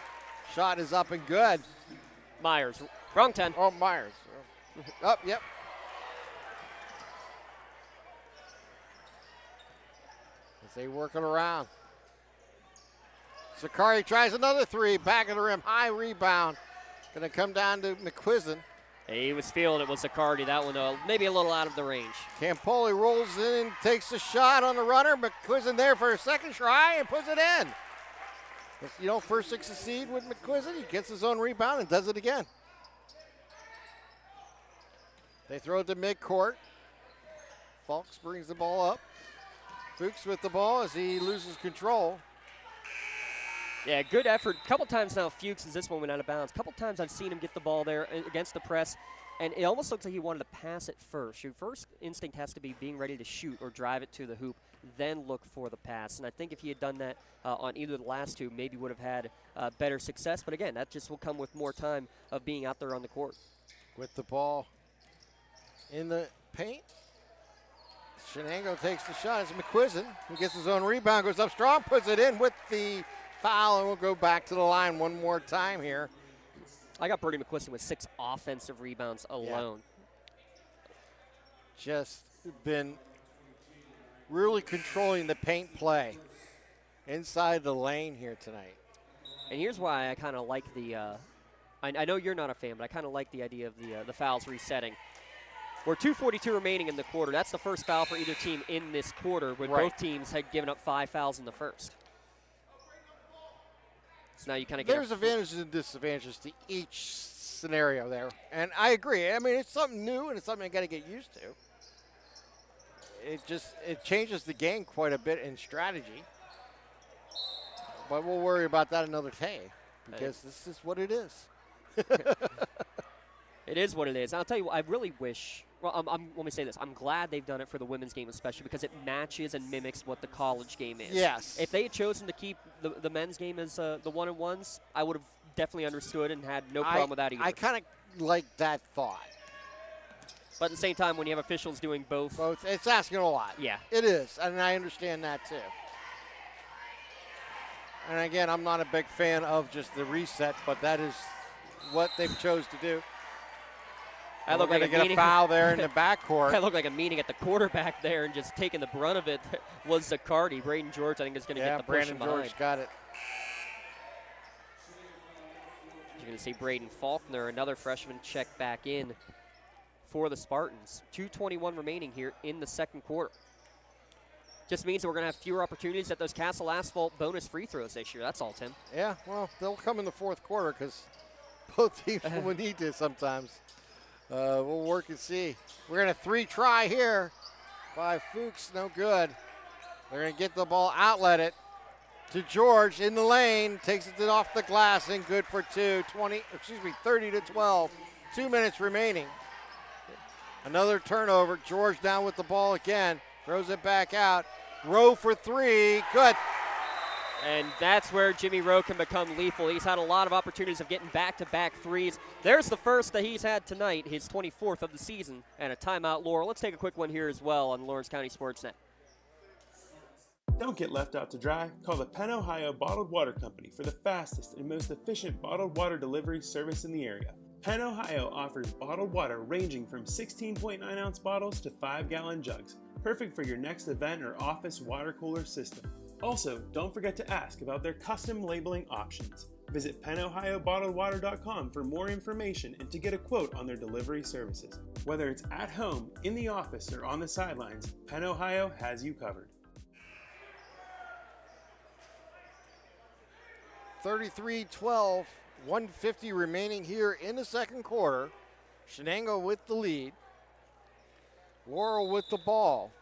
Shot is up and good. Myers. Wrong 10. Oh, Myers. Up, yep. As they work it around. Zaccardi tries another 3, back of the rim, high rebound. Going to come down to McQuiston. He was feeling it with Zaccardi. That one maybe a little out of the range. Campoli rolls in, takes a shot on the runner. McQuiston there for a second try and puts it in. You know, first 6 to seed with McQuiston. He gets his own rebound and does it again. They throw it to midcourt. Fulks brings the ball up. Fuchs with the ball as he loses control. Yeah, good effort. A couple times now, Fuchs, as this one went out of bounds. A couple times I've seen him get the ball there against the press, and it almost looks like he wanted to pass it first. Your first instinct has to be being ready to shoot or drive it to the hoop, then look for the pass. And I think if he had done that on either of the last 2, maybe would have had better success. But again, that just will come with more time of being out there on the court. With the ball in the paint. Shenango takes the shot. It's McQuiston who gets his own rebound, goes up strong, puts it in with the foul, and we'll go back to the line one more time here. I got Brody McQuiston with 6 offensive rebounds alone. Yeah. Just been really controlling the paint play inside the lane here tonight. And here's why I kind of like the I know you're not a fan, but I kind of like the idea of the fouls resetting. We're 2:42 remaining in the quarter. That's the first foul for either team in this quarter, when both teams had given up 5 fouls in the first. So now you kind of get there's advantages and disadvantages to each scenario there. And I agree. I mean, it's something new and it's something I got to get used to. It changes the game quite a bit in strategy. But we'll worry about that another day because this is what it is. It is what it is. I'll tell you what, I really wish, well, let me say this. I'm glad they've done it for the women's game especially because it matches and mimics what the college game is. Yes. If they had chosen to keep the men's game as the one-on-ones, I would have definitely understood and had no problem with that either. I kind of like that thought. But at the same time, when you have officials doing both. It's asking a lot. Yeah. It is, and I understand that too. And again, I'm not a big fan of just the reset, but that is what they've chose to do. I look like a foul there in the backcourt. I look like a meeting at the quarterback there and just taking the brunt of it was Zaccardi. Braden George, I think, is going to get the push Brandon George got it. You're going to see Braden Faulkner, another freshman, check back in for the Spartans. 2:21 remaining here in the second quarter. Just means that we're going to have fewer opportunities at those Castle Asphalt bonus free throws this year. That's all, Tim. Yeah, well, they'll come in the fourth quarter because both teams will need to sometimes. We'll work and see. We're going to 3-try here by Fuchs. No good. They're going to get the ball, outlet it to George in the lane. Takes it off the glass and good for 30-12. 2 minutes remaining. Another turnover. George down with the ball again. Throws it back out. Rowe for 3. Good. And that's where Jimmy Rowe can become lethal. He's had a lot of opportunities of getting back-to-back threes. There's the first that he's had tonight, his 24th of the season, and a timeout, Laurel. Let's take a quick one here as well on Lawrence County SportsNet. Don't get left out to dry. Call the Penn Ohio Bottled Water Company for the fastest and most efficient bottled water delivery service in the area. Penn Ohio offers bottled water ranging from 16.9-ounce bottles to 5-gallon jugs, perfect for your next event or office water cooler system. Also, don't forget to ask about their custom labeling options. Visit PennOhioBottledWater.com for more information and to get a quote on their delivery services. Whether it's at home, in the office, or on the sidelines, Penn Ohio has you covered. 33-12, 150 remaining here in the second quarter. Shenango with the lead. Laurel with the ball.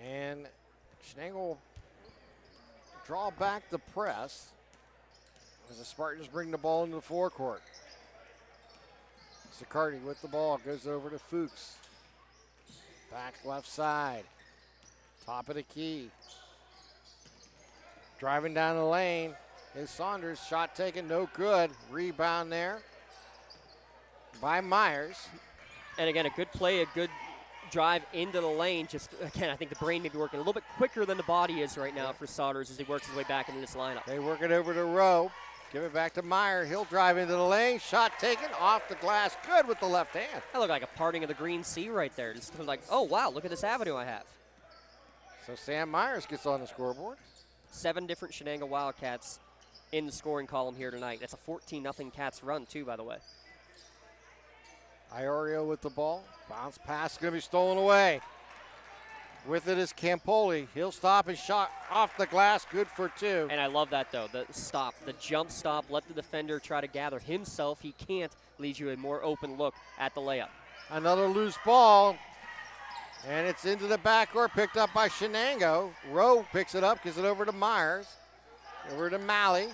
And Shenango will draw back the press as the Spartans bring the ball into the forecourt. Zaccardi with the ball, goes over to Fuchs. Back left side. Top of the key. Driving down the lane is Saunders. Shot taken, no good. Rebound there by Myers. And again, a good play, a good drive into the lane. Just, again, I think the brain may be working a little bit quicker than the body is right now for Saunders as he works his way back into this lineup. They work it over to Rowe. Give it back to Meyer. He'll drive into the lane. Shot taken off the glass. Good with the left hand. That looked like a parting of the green sea right there. Just like, oh, wow, look at this avenue I have. So Sam Myers gets on the scoreboard. 7 different Shenango Wildcats in the scoring column here tonight. That's a 14-0 Cats run, too, by the way. Iorio with the ball. Bounce pass going to be stolen away. With it is Campoli. He'll stop and shot off the glass. Good for 2. And I love that, though. The stop, the jump stop. Let the defender try to gather himself. He can't. Leaves you a more open look at the layup. Another loose ball. And it's into the backcourt. Picked up by Shenango. Rowe picks it up. Gives it over to Myers. Over to Malley.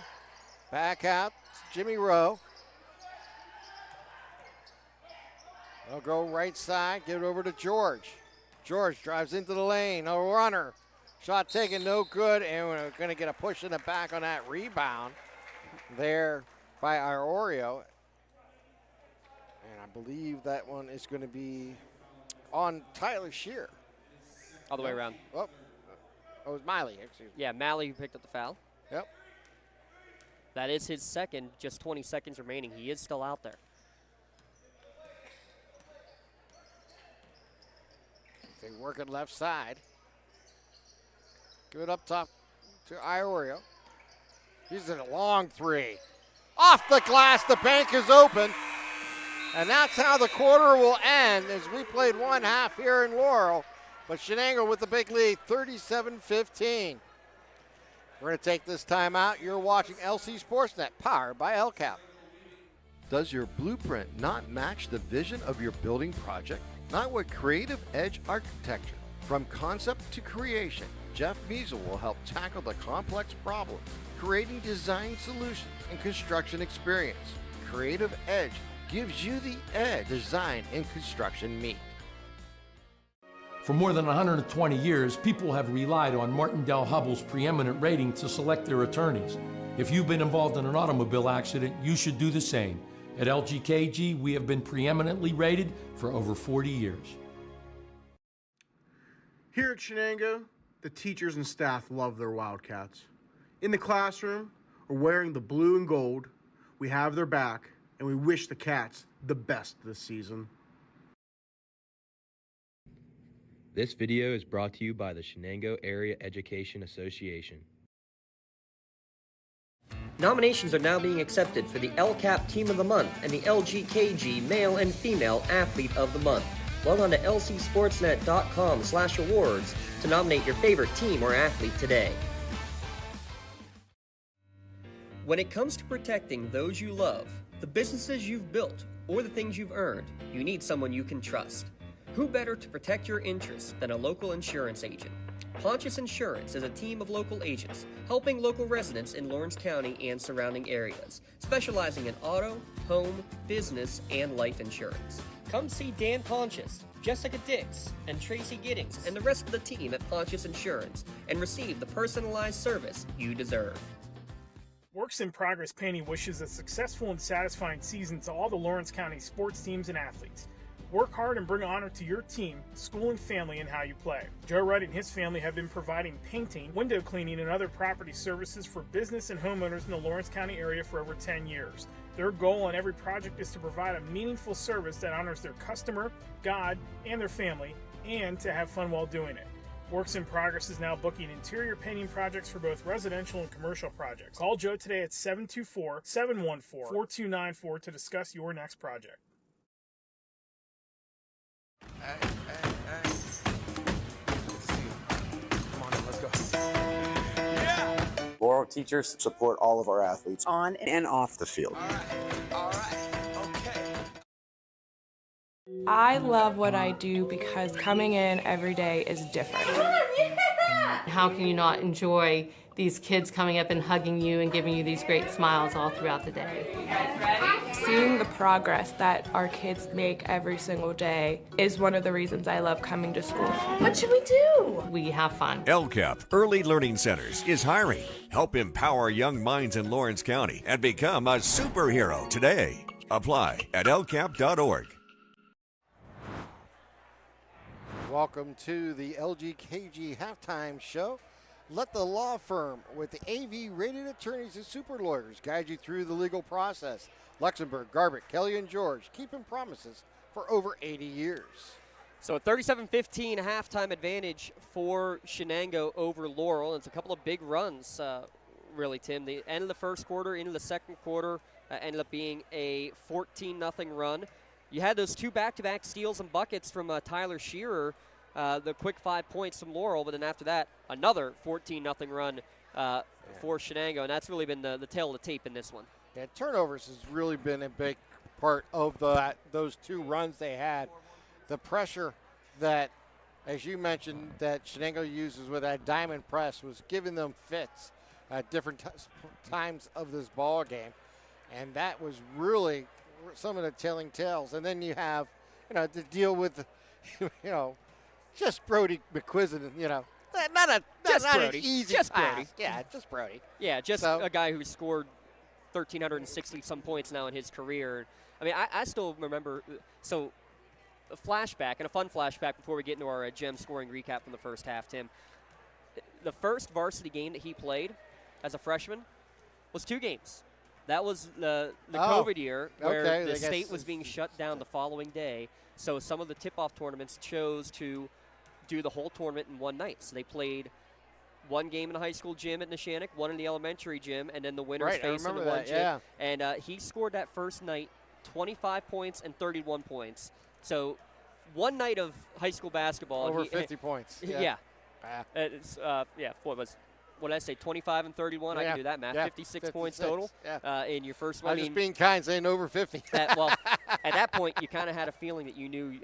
Back out to Jimmy Rowe. They'll go right side. Give it over to George. George drives into the lane. A runner. Shot taken, no good. And we're going to get a push in the back on that rebound there by Iorio. And I believe that one is going to be on Tyler Shear. All the way around. Oh, it was Miley. Excuse me. Yeah, Malley who picked up the foul. Yep. That is his second. Just 20 seconds remaining. He is still out there. They work it left side. Good up top to Iorio. He's in a long 3. Off the glass, the bank is open. And that's how the quarter will end as we played one half here in Laurel. But Shenango with the big lead, 37-15. We're going to take this time out. You're watching LC SportsNet, powered by LCAP. Does your blueprint not match the vision of your building project? Not with Creative Edge Architecture. From concept to creation, Jeff Measle will help tackle the complex problems, creating design solutions and construction experience. Creative Edge gives you the edge design and construction meet. For more than 120 years, people have relied on Martindale Hubbell's preeminent rating to select their attorneys. If you've been involved in an automobile accident, you should do the same. At LGKG, we have been preeminently rated for over 40 years. Here at Shenango, the teachers and staff love their Wildcats. In the classroom, or wearing the blue and gold, we have their back, and we wish the Cats the best this season. This video is brought to you by the Shenango Area Education Association. Nominations are now being accepted for the LCAP Team of the Month and the LGKG Male and Female Athlete of the Month. Log on to lcsportsnet.com/awards to nominate your favorite team or athlete today. When it comes to protecting those you love, the businesses you've built, or the things you've earned, you need someone you can trust. Who better to protect your interests than a local insurance agent? Pontius Insurance is a team of local agents helping local residents in Lawrence County and surrounding areas, specializing in auto, home, business, and life insurance. Come see Dan Pontius, Jessica Dix, and Tracy Giddings, and the rest of the team at Pontius Insurance, and receive the personalized service you deserve. Works in Progress Painting wishes a successful and satisfying season to all the Lawrence County sports teams and athletes. Work hard and bring honor to your team, school, and family in how you play. Joe Wright and his family have been providing painting, window cleaning, and other property services for business and homeowners in the Lawrence County area for over 10 years. Their goal on every project is to provide a meaningful service that honors their customer, God, and their family, and to have fun while doing it. Works in Progress is now booking interior painting projects for both residential and commercial projects. Call Joe today at 724-714-4294 to discuss your next project. Hey. Good to see you. Come on in, let's go. Yeah! Laurel teachers support all of our athletes on and off the field. All right, okay. I love what I do because coming in every day is different. How can you not enjoy these kids coming up and hugging you and giving you these great smiles all throughout the day? You guys ready? Seeing the progress that our kids make every single day is one of the reasons I love coming to school. What should we do? We have fun. LCAP Early Learning Centers is hiring. Help empower young minds in Lawrence County and become a superhero today. Apply at lcap.org. Welcome to the LGKG halftime show. Let the law firm with the AV-rated attorneys and super lawyers guide you through the legal process. Luxembourg, Garbutt, Kelly, and George keeping promises for over 80 years. So a 37-15 halftime advantage for Shenango over Laurel. It's a couple of big runs, really, Tim. The end of the first quarter into the second quarter ended up being a 14-0 run. You had those two back-to-back steals and buckets from Tyler Shearer, the quick 5 points from Laurel, but then after that, another 14-0 run for Shenango, and that's really been the tail of the tape in this one. Yeah, turnovers has really been a big part of those two runs they had. The pressure that, as you mentioned, that Shenango uses with that diamond press was giving them fits at different times of this ball game, and that was really some of the telling tales. And then you have, to deal with, just Brody McQuiston, not an easy just task. Brody. Yeah, just Brody. Yeah, just a guy who scored 1,360-some points now in his career. I mean, I still remember, so a flashback, and a fun flashback before we get into our gem scoring recap from the first half, Tim. The first varsity game that he played as a freshman was 2 games. That was the COVID year where the state was being shut down the following day. So some of the tip-off tournaments chose to do the whole tournament in one night. So they played one game in the high school gym at Neshannock, one in the elementary gym, and then the winners faced in the one gym. Yeah. And he scored that first night 25 points and 31 points. So one night of high school basketball. Over 50 points. Yeah. What was what did I say, 25 and 31? I can do that math. Yeah, 56 points total in your first one. I was just being kind, saying over 50. Well, at that point, you kind of had a feeling that you knew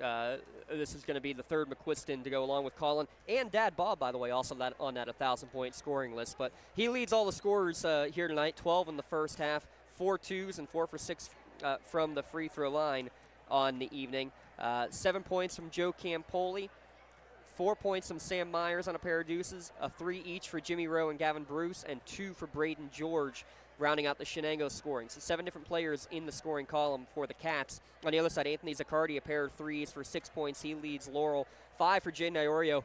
this is going to be the third McQuiston to go along with Colin. And Dad Bob, by the way, also on that 1,000-point scoring list. But he leads all the scorers here tonight, 12 in the first half, 4 twos and 4 for 6 from the free throw line on the evening. 7 points from Joe Campoli, 4 points from Sam Myers on a pair of deuces, a 3 each for Jimmy Rowe and Gavin Bruce, and 2 for Braden George, rounding out the Shenango scoring. So 7 different players in the scoring column for the Cats. On the other side, Anthony Zaccardi, a pair of threes for 6 points. He leads Laurel. 5 for Jay Iorio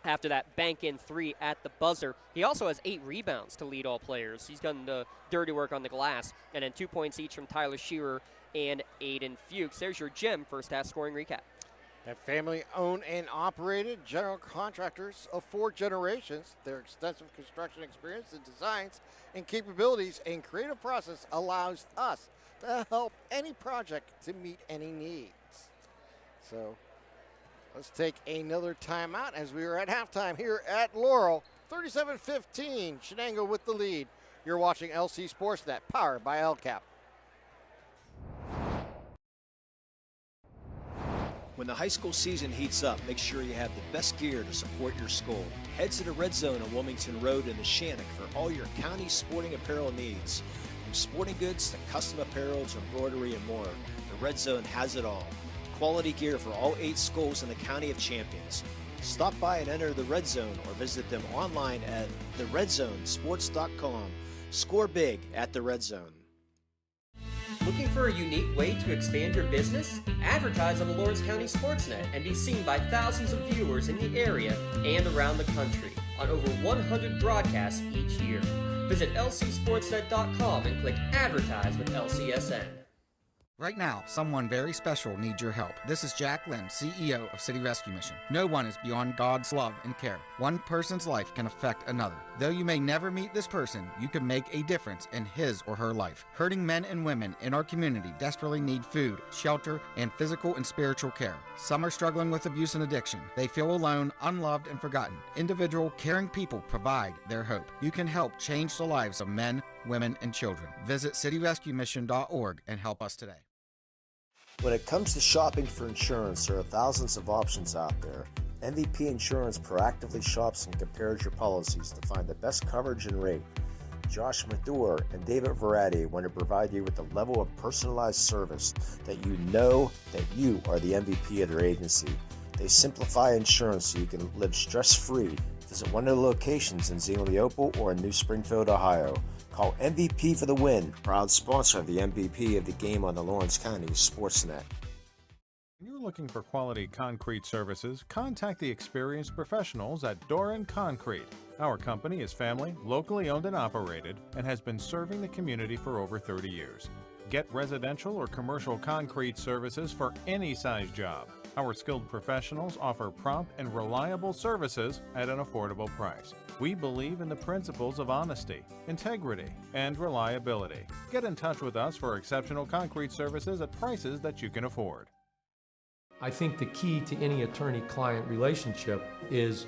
after that bank-in 3 at the buzzer. He also has 8 rebounds to lead all players. He's done the dirty work on the glass. And then 2 points each from Tyler Shearer and Aiden Fuchs. There's your Gem first half scoring recap. That family-owned and operated general contractors of 4 generations. Their extensive construction experience and designs and capabilities and creative process allows us to help any project to meet any needs. So let's take another timeout as we are at halftime here at Laurel. 37-15, Shenango with the lead. You're watching LC SportsNet, powered by LCAP. When the high school season heats up, make sure you have the best gear to support your school. Head to the Red Zone on Wilmington Road in the Shannock for all your county sporting apparel needs. From sporting goods to custom apparel to embroidery and more, the Red Zone has it all. Quality gear for all 8 schools in the County of Champions. Stop by and enter the Red Zone or visit them online at theredzonesports.com. Score big at the Red Zone. Looking for a unique way to expand your business? Advertise on the Lawrence County SportsNet and be seen by thousands of viewers in the area and around the country on over 100 broadcasts each year. Visit lcsportsnet.com and click Advertise with LCSN. Right now, someone very special needs your help. This is Jack Lynn, CEO of City Rescue Mission. No one is beyond God's love and care. One person's life can affect another. Though you may never meet this person, you can make a difference in his or her life. Hurting men and women in our community desperately need food, shelter, and physical and spiritual care. Some are struggling with abuse and addiction. They feel alone, unloved, and forgotten. Individual, caring people provide their hope. You can help change the lives of men, women, and children. Visit cityrescuemission.org and help us today. When it comes to shopping for insurance, there are thousands of options out there. MVP Insurance proactively shops and compares your policies to find the best coverage and rate. Josh Mathur and David Verratti want to provide you with the level of personalized service that you know that you are the MVP of their agency. They simplify insurance so you can live stress-free. Visit one of the locations in Zeno-Leopold or in New Springfield, Ohio. Call MVP for the win. Proud sponsor of the MVP of the game on the Lawrence County SportsNet. When you're looking for quality concrete services, contact the experienced professionals at Doran Concrete. Our company is family, locally owned and operated, and has been serving the community for over 30 years. Get residential or commercial concrete services for any size job. Our skilled professionals offer prompt and reliable services at an affordable price. We believe in the principles of honesty, integrity, and reliability. Get in touch with us for exceptional concrete services at prices that you can afford. I think the key to any attorney-client relationship is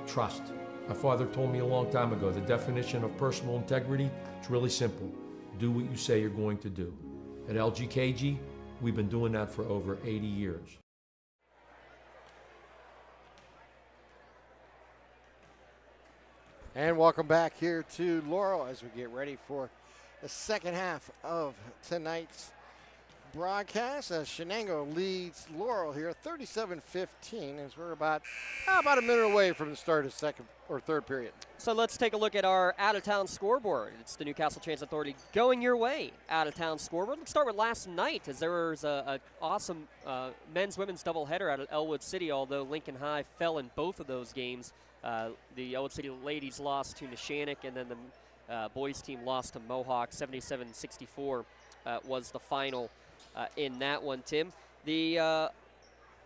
trust. My father told me a long time ago, the definition of personal integrity is really simple. Do what you say you're going to do. At LGKG, we've been doing that for over 80 years. And welcome back here to Laurel as we get ready for the second half of tonight's broadcast as Shenango leads Laurel here 37-15 as we're about a minute away from the start of second or third period. So let's take a look at our out-of-town scoreboard. It's the Newcastle Transit Authority going your way out-of-town scoreboard. Let's start with last night as there was an awesome men's-women's doubleheader out at Elwood City, although Lincoln High fell in both of those games. The Elwood City ladies lost to Neshannock, and then the boys team lost to Mohawk. 77-64 was the final in that one, Tim. The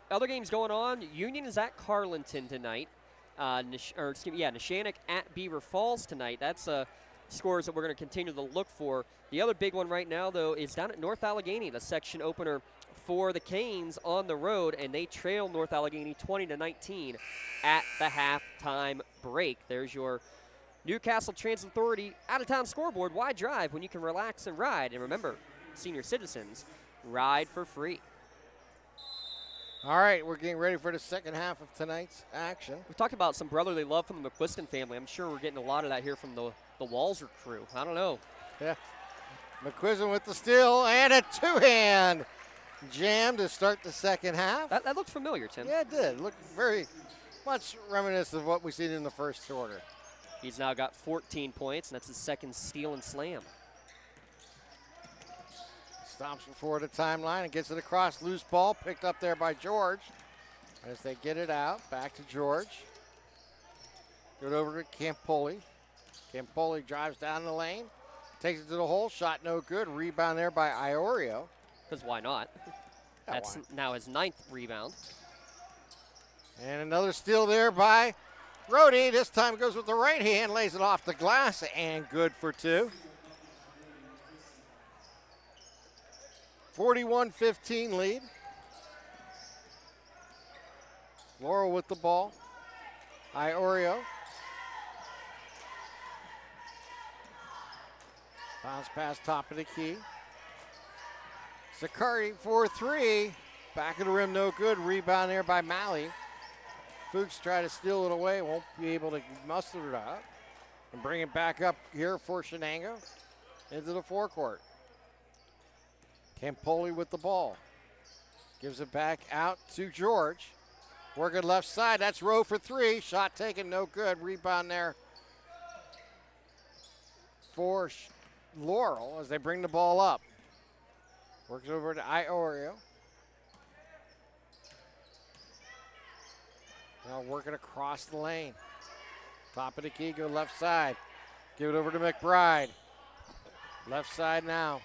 other games going on, Union is at Carlinton tonight. Neshannock at Beaver Falls tonight. That's scores that we're going to continue to look for. The other big one right now, though, is down at North Allegheny, the section opener for the Canes on the road, and they trail North Allegheny 20-19 at the halftime break. There's your Newcastle Transit Authority out-of-town scoreboard. Why drive when you can relax and ride? And remember, senior citizens, ride for free. All right, we're getting ready for the second half of tonight's action. We've talked about some brotherly love from the McQuiston family. I'm sure we're getting a lot of that here from the Walser crew. I don't know. Yeah. McQuiston with the steal and a two-hand jam to start the second half. That looked familiar, Tim. Yeah, it did. Looked very much reminiscent of what we've seen in the first quarter. He's now got 14 points, and that's his second steal and slam. Stops before the timeline and gets it across. Loose ball picked up there by George. As they get it out, back to George. Good over to Campoli. Campoli drives down the lane. Takes it to the hole. Shot no good. Rebound there by Iorio. Because why not? That's now his 9th rebound. And another steal there by Brody. This time goes with the right hand. Lays it off the glass and good for 2. 41-15 lead. Laurel with the ball. Iorio. Bounce pass top of the key. Zaccardi for 3. Back of the rim, no good. Rebound there by Malley. Fuchs try to steal it away. Won't be able to muster it up. And bring it back up here for Shenango into the forecourt. Campoli with the ball. Gives it back out to George. Working left side. That's Rowe for 3. Shot taken, no good. Rebound there for Laurel as they bring the ball up. Works over to Iorio. Now working across the lane. Top of the key, go left side. Give it over to McBride. Left side now.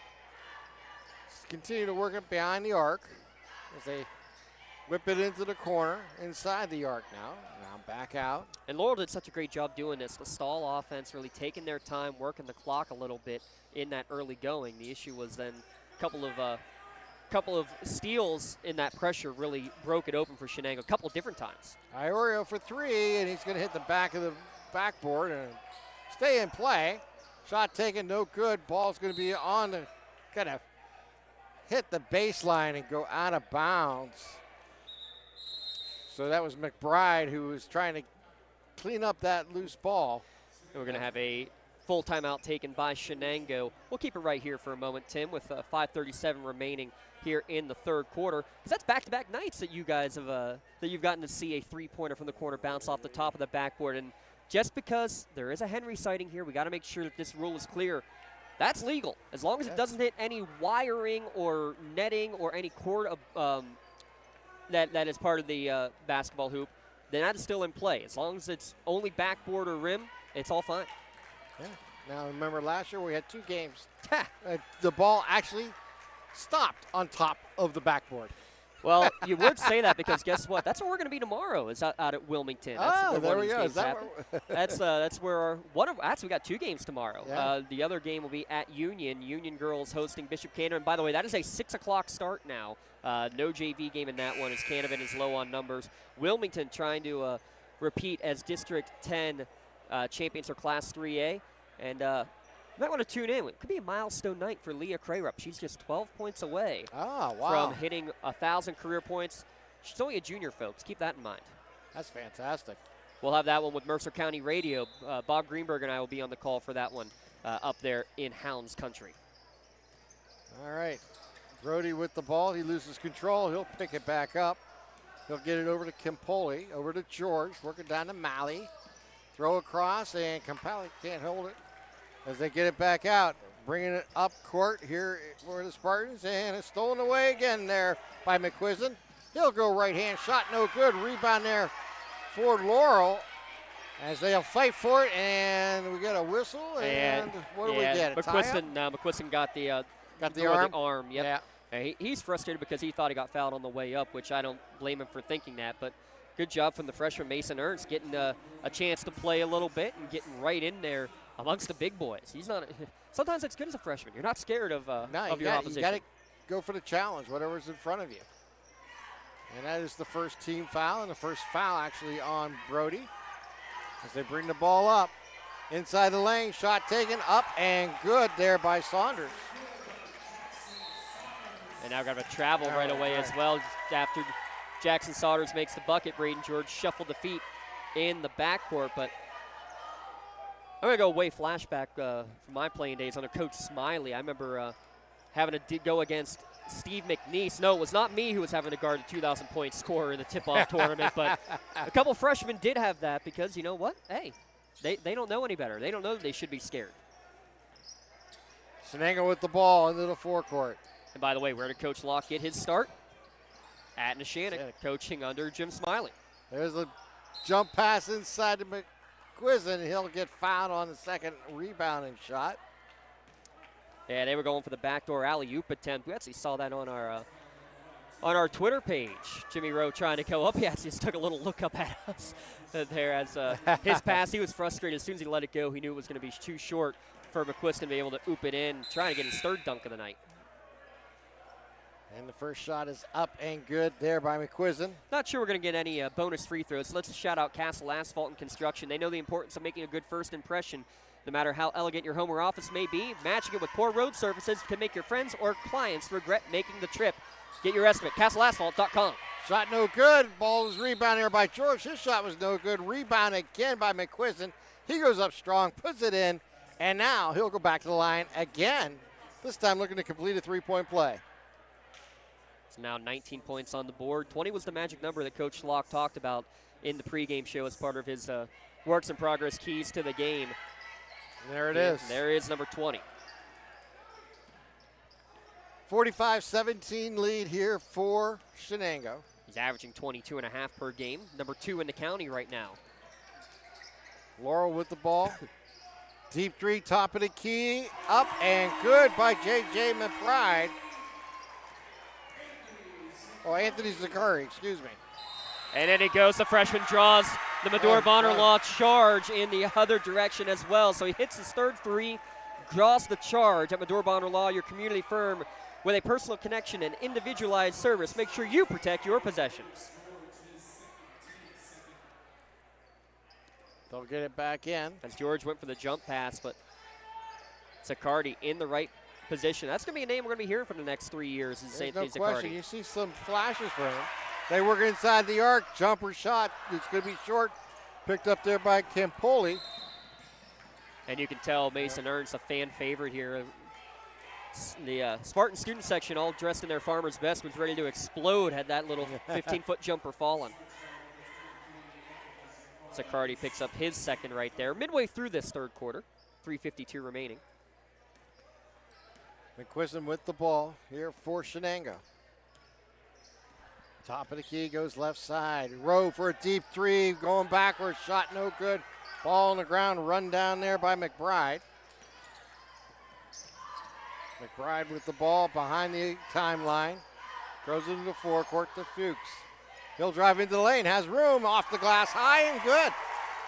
Continue to work it behind the arc as they whip it into the corner inside the arc now. Now back out. And Laurel did such a great job doing this. The stall offense really taking their time, working the clock a little bit in that early going. The issue was then a couple of steals in that pressure really broke it open for Shenango a couple of different times. Iorio for 3, and he's going to hit the back of the backboard and stay in play. Shot taken, no good. Ball's going to be on the kind of hit the baseline and go out of bounds. So that was McBride who was trying to clean up that loose ball. And we're going to have a full timeout taken by Shenango. We'll keep it right here for a moment, Tim, with 5:37 remaining here in the third quarter. Because that's back-to-back nights that you guys have that you've gotten to see a three-pointer from the corner bounce off the top of the backboard. And just because there is a Henry sighting here, we got to make sure that this rule is clear. That's legal. As long as it doesn't hit any wiring or netting or any cord that is part of the basketball hoop, then that is still in play. As long as it's only backboard or rim, it's all fine. Yeah. Now, remember last year we had 2 games. The ball actually stopped on top of the backboard. Well, you would say that because guess what? That's where we're going to be tomorrow. Is out at Wilmington. That's there we go. Is that that's where actually we got 2 games tomorrow. Yeah. The other game will be at Union. Union girls hosting Bishop Canevin. And by the way, that is a 6 o'clock start now. No JV game in that one as Canevin is low on numbers. Wilmington trying to repeat as District 10 champions for Class 3A. And you might want to tune in. It could be a milestone night for Leah Crayrup. She's just 12 points away from hitting 1,000 career points. She's only a junior, folks. Keep that in mind. That's fantastic. We'll have that one with Mercer County Radio. Bob Greenberg and I will be on the call for that one up there in Hounds Country. All right. Brody with the ball. He loses control. He'll pick it back up. He'll get it over to Campoli, over to George, working down to Malley. Throw across, and Campoli can't hold it as they get it back out. Bringing it up court here for the Spartans, and it's stolen away again there by McQuiston. He'll go right hand shot, no good. Rebound there for Laurel as they'll fight for it, and we get a whistle, and what do we get? McQuiston got the arm. Yep. Yeah. And he's frustrated because he thought he got fouled on the way up, which I don't blame him for thinking that, but good job from the freshman Mason Ernst getting a chance to play a little bit and getting right in there amongst the big boys. He's not. Sometimes it's good as a freshman. You're not scared of your opposition. You got to go for the challenge, whatever's in front of you. And that is the first team foul, and the first foul actually on Brody as they bring the ball up. Inside the lane, shot taken, up and good there by Saunders. And now got a travel right away as well after Jackson Saunders makes the bucket. Braden George shuffled the feet in the backcourt, but I'm going to go way flashback from my playing days under Coach Smiley. I remember having to go against Steve McNeese. No, it was not me who was having to guard a 2,000-point scorer in the tip-off tournament, but a couple freshmen did have that because, you know what? Hey, they don't know any better. They don't know that they should be scared. Shenango with the ball into the forecourt. And by the way, where did Coach Locke get his start? At Neshannock, coaching under Jim Smiley. There's a jump pass inside to McQuiston. He'll get fouled on the second rebounding shot. Yeah, they were going for the backdoor alley-oop attempt. We actually saw that on our Twitter page. Jimmy Rowe trying to go up. He actually just took a little look up at us there as his pass. He was frustrated. As soon as he let it go, he knew it was going to be too short for McQuiston to be able to oop it in, trying to get his third dunk of the night. And the first shot is up and good there by McQuiston. Not sure we're going to get any bonus free throws. Let's shout out Castle Asphalt and Construction. They know the importance of making a good first impression. No matter how elegant your home or office may be, matching it with poor road surfaces can make your friends or clients regret making the trip. Get your estimate, castleasphalt.com. Shot no good. Ball is rebounded here by George. His shot was no good. Rebound again by McQuiston. He goes up strong, puts it in, and now he'll go back to the line again. This time looking to complete a three-point play. It's now 19 points on the board. 20 was the magic number that Coach Locke talked about in the pregame show as part of his works in progress keys to the game. And there it is. There is number 20. 45-17 lead here for Shenango. He's averaging 22.5 per game. Number 2 in the county right now. Laurel with the ball. Deep three, top of the key. Up and good by J.J. McBride. Oh, Anthony Zakari, excuse me. And in he goes. The freshman draws the Medora Bonner Law charge in the other direction as well. So he hits his third three, draws the charge at Medora Bonner Law, your community firm with a personal connection and individualized service. Make sure you protect your possessions. They'll get it back in. As George went for the jump pass, but Zaccardi in the right position. That's going to be a name we're going to be hearing for the next 3 years. There's no question. You see some flashes for him. They work inside the arc. Jumper shot. It's going to be short. Picked up there by Campoli. And you can tell Mason Ernst a fan favorite here. The Spartan student section, all dressed in their farmer's best, was ready to explode had that little 15-foot jumper fallen. Zaccardi picks up his second right there. Midway through this third quarter, 3:52 remaining. McQuiston with the ball here for Shenango. Top of the key goes left side. Rowe for a deep three, going backwards, shot no good. Ball on the ground, run down there by McBride. McBride with the ball behind the timeline. Throws it into the forecourt to Fuchs. He'll drive into the lane, has room, off the glass, high and good.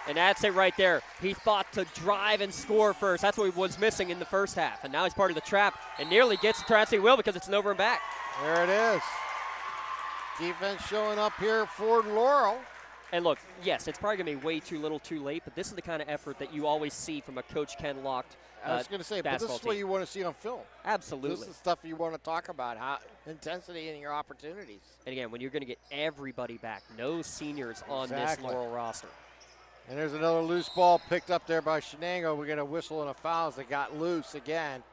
And that's it right there. He thought to drive and score first. That's what he was missing in the first half. And now he's part of the trap and nearly gets the Tri-State will because it's an over and back. There it is. Defense showing up here for Laurel. And look, yes, it's probably going to be way too little too late, but this is the kind of effort that you always see from a Coach Ken Locked I was going to say, but this is what you want to see on film. Absolutely. This is the stuff you want to talk about, how intensity and your opportunities. And again, when you're going to get everybody back, no seniors on this Laurel roster. And there's another loose ball picked up there by Shenango. We're going to whistle and a foul as it got loose again.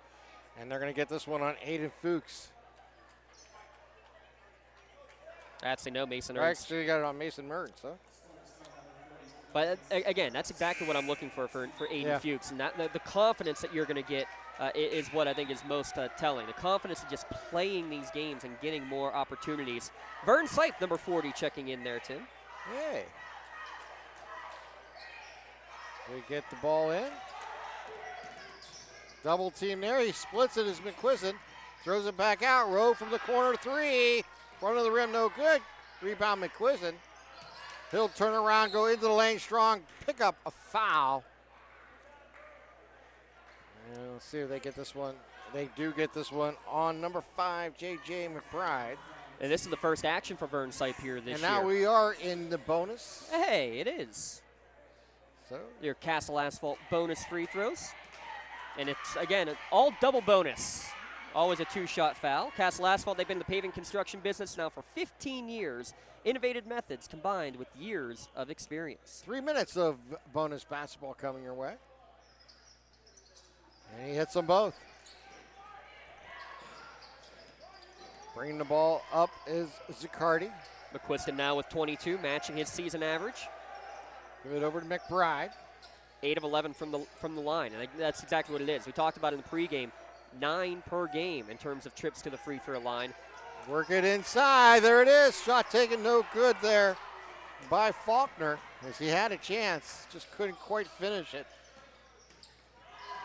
And they're going to get this one on Aiden Fuchs. Actually, no, Mason Ernst. Actually, got it on Mason Mertz, huh? But again, that's exactly what I'm looking for Aiden Fuchs. And that, the confidence that you're going to get is what I think is most telling. The confidence of just playing these games and getting more opportunities. Vern Sipe, number 40, checking in there, Tim. Hey. We get the ball in. Double team there. He splits it as McQuiston. Throws it back out. Rowe from the corner three. Front of the rim, no good. Rebound McQuiston. He'll turn around, go into the lane strong, pick up a foul. And let's see if they get this one They do get this one on number 5, J.J. McBride. And this is the first action for Vern Sipe here this year. And now we are in the bonus. Hey, it is. So your Castle Asphalt bonus free throws. And it's, again, all double bonus. Always a 2-shot foul. Castle Asphalt, they've been in the paving construction business now for 15 years. Innovative methods combined with years of experience. 3 minutes of bonus basketball coming your way. And he hits them both. Bringing the ball up is Zaccardi. McQuiston now with 22, matching his season average. Give it over to McBride. 8 of 11 from the line, and that's exactly what it is. We talked about in the pregame, 9 per game in terms of trips to the free throw line. Work it inside. There it is. Shot taken no good there by Faulkner as he had a chance. Just couldn't quite finish it.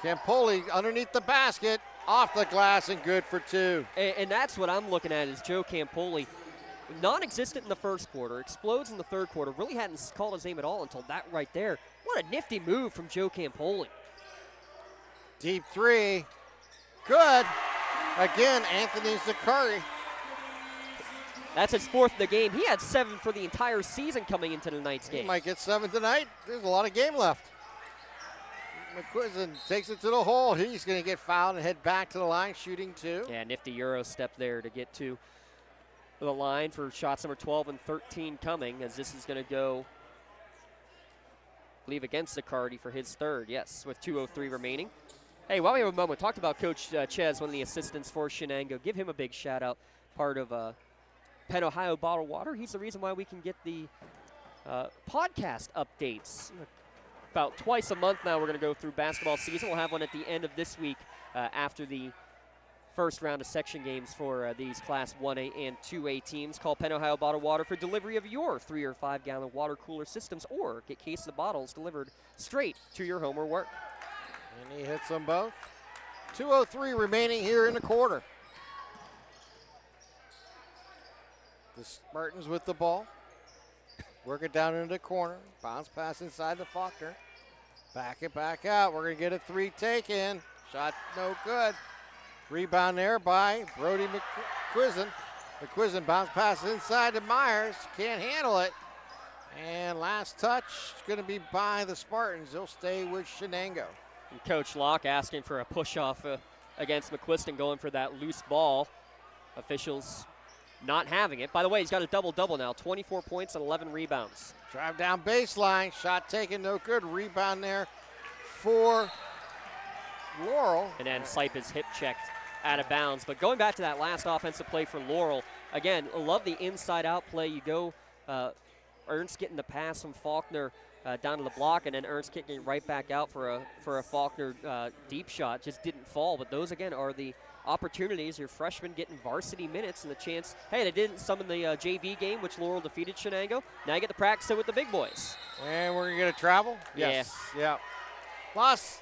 Campoli underneath the basket, off the glass, and good for 2. And that's what I'm looking at is Joe Campoli. Non-existent in the first quarter, explodes in the third quarter, really hadn't called his name at all until that right there. What a nifty move from Joe Campoli. Deep 3. Good. Again, Anthony Zaccardi. That's his 4th of the game. He had 7 for the entire season coming into tonight's game. He might get 7 tonight. There's a lot of game left. McQuiston takes it to the hole. He's going to get fouled and head back to the line, shooting 2. Yeah, nifty Euro step there to get to the line for shots number 12 and 13 coming, as this is going to go, I believe, against Zaccardi for his 3rd. Yes, with 2:03 remaining. Hey, while we have a moment, talked about Coach Ches, one of the assistants for Shenango. Give him a big shout out, part of Penn Ohio Bottled Water. He's the reason why we can get the podcast updates. About twice a month now we're going to go through basketball season. We'll have one at the end of this week after the first round of section games for these Class 1A and 2A teams. Call Penn Ohio Bottled Water for delivery of your 3 or 5 gallon water cooler systems, or get cases of bottles delivered straight to your home or work. And he hits them both. 2:03 remaining here in the quarter. The Spartans with the ball. Work it down into the corner. Bounce pass inside to Faulkner. Back it back out. We're going to get a 3 taken. Shot no good. Rebound there by Brody McQuiston. McQuiston bounce pass inside to Myers. Can't handle it. And last touch is going to be by the Spartans. They'll stay with Shenango. And Coach Locke asking for a push-off against McQuiston, going for that loose ball. Officials not having it. By the way, he's got a double-double now, 24 points and 11 rebounds. Drive down baseline, shot taken, no good. Rebound there for Laurel. And then Sipe is hip checked out of bounds. But going back to that last offensive play for Laurel, again, I love the inside-out play. You go, Ernst getting the pass from Faulkner down to the block, and then Ernst kicking right back out for a Faulkner deep shot. Just didn't fall. But those, again, are the opportunities. Your freshmen getting varsity minutes and the chance. Hey, they didn't some in the JV game, which Laurel defeated Shenango. Now you get to practice it with the big boys. And we're going to get a travel? Yes. Yeah. Lost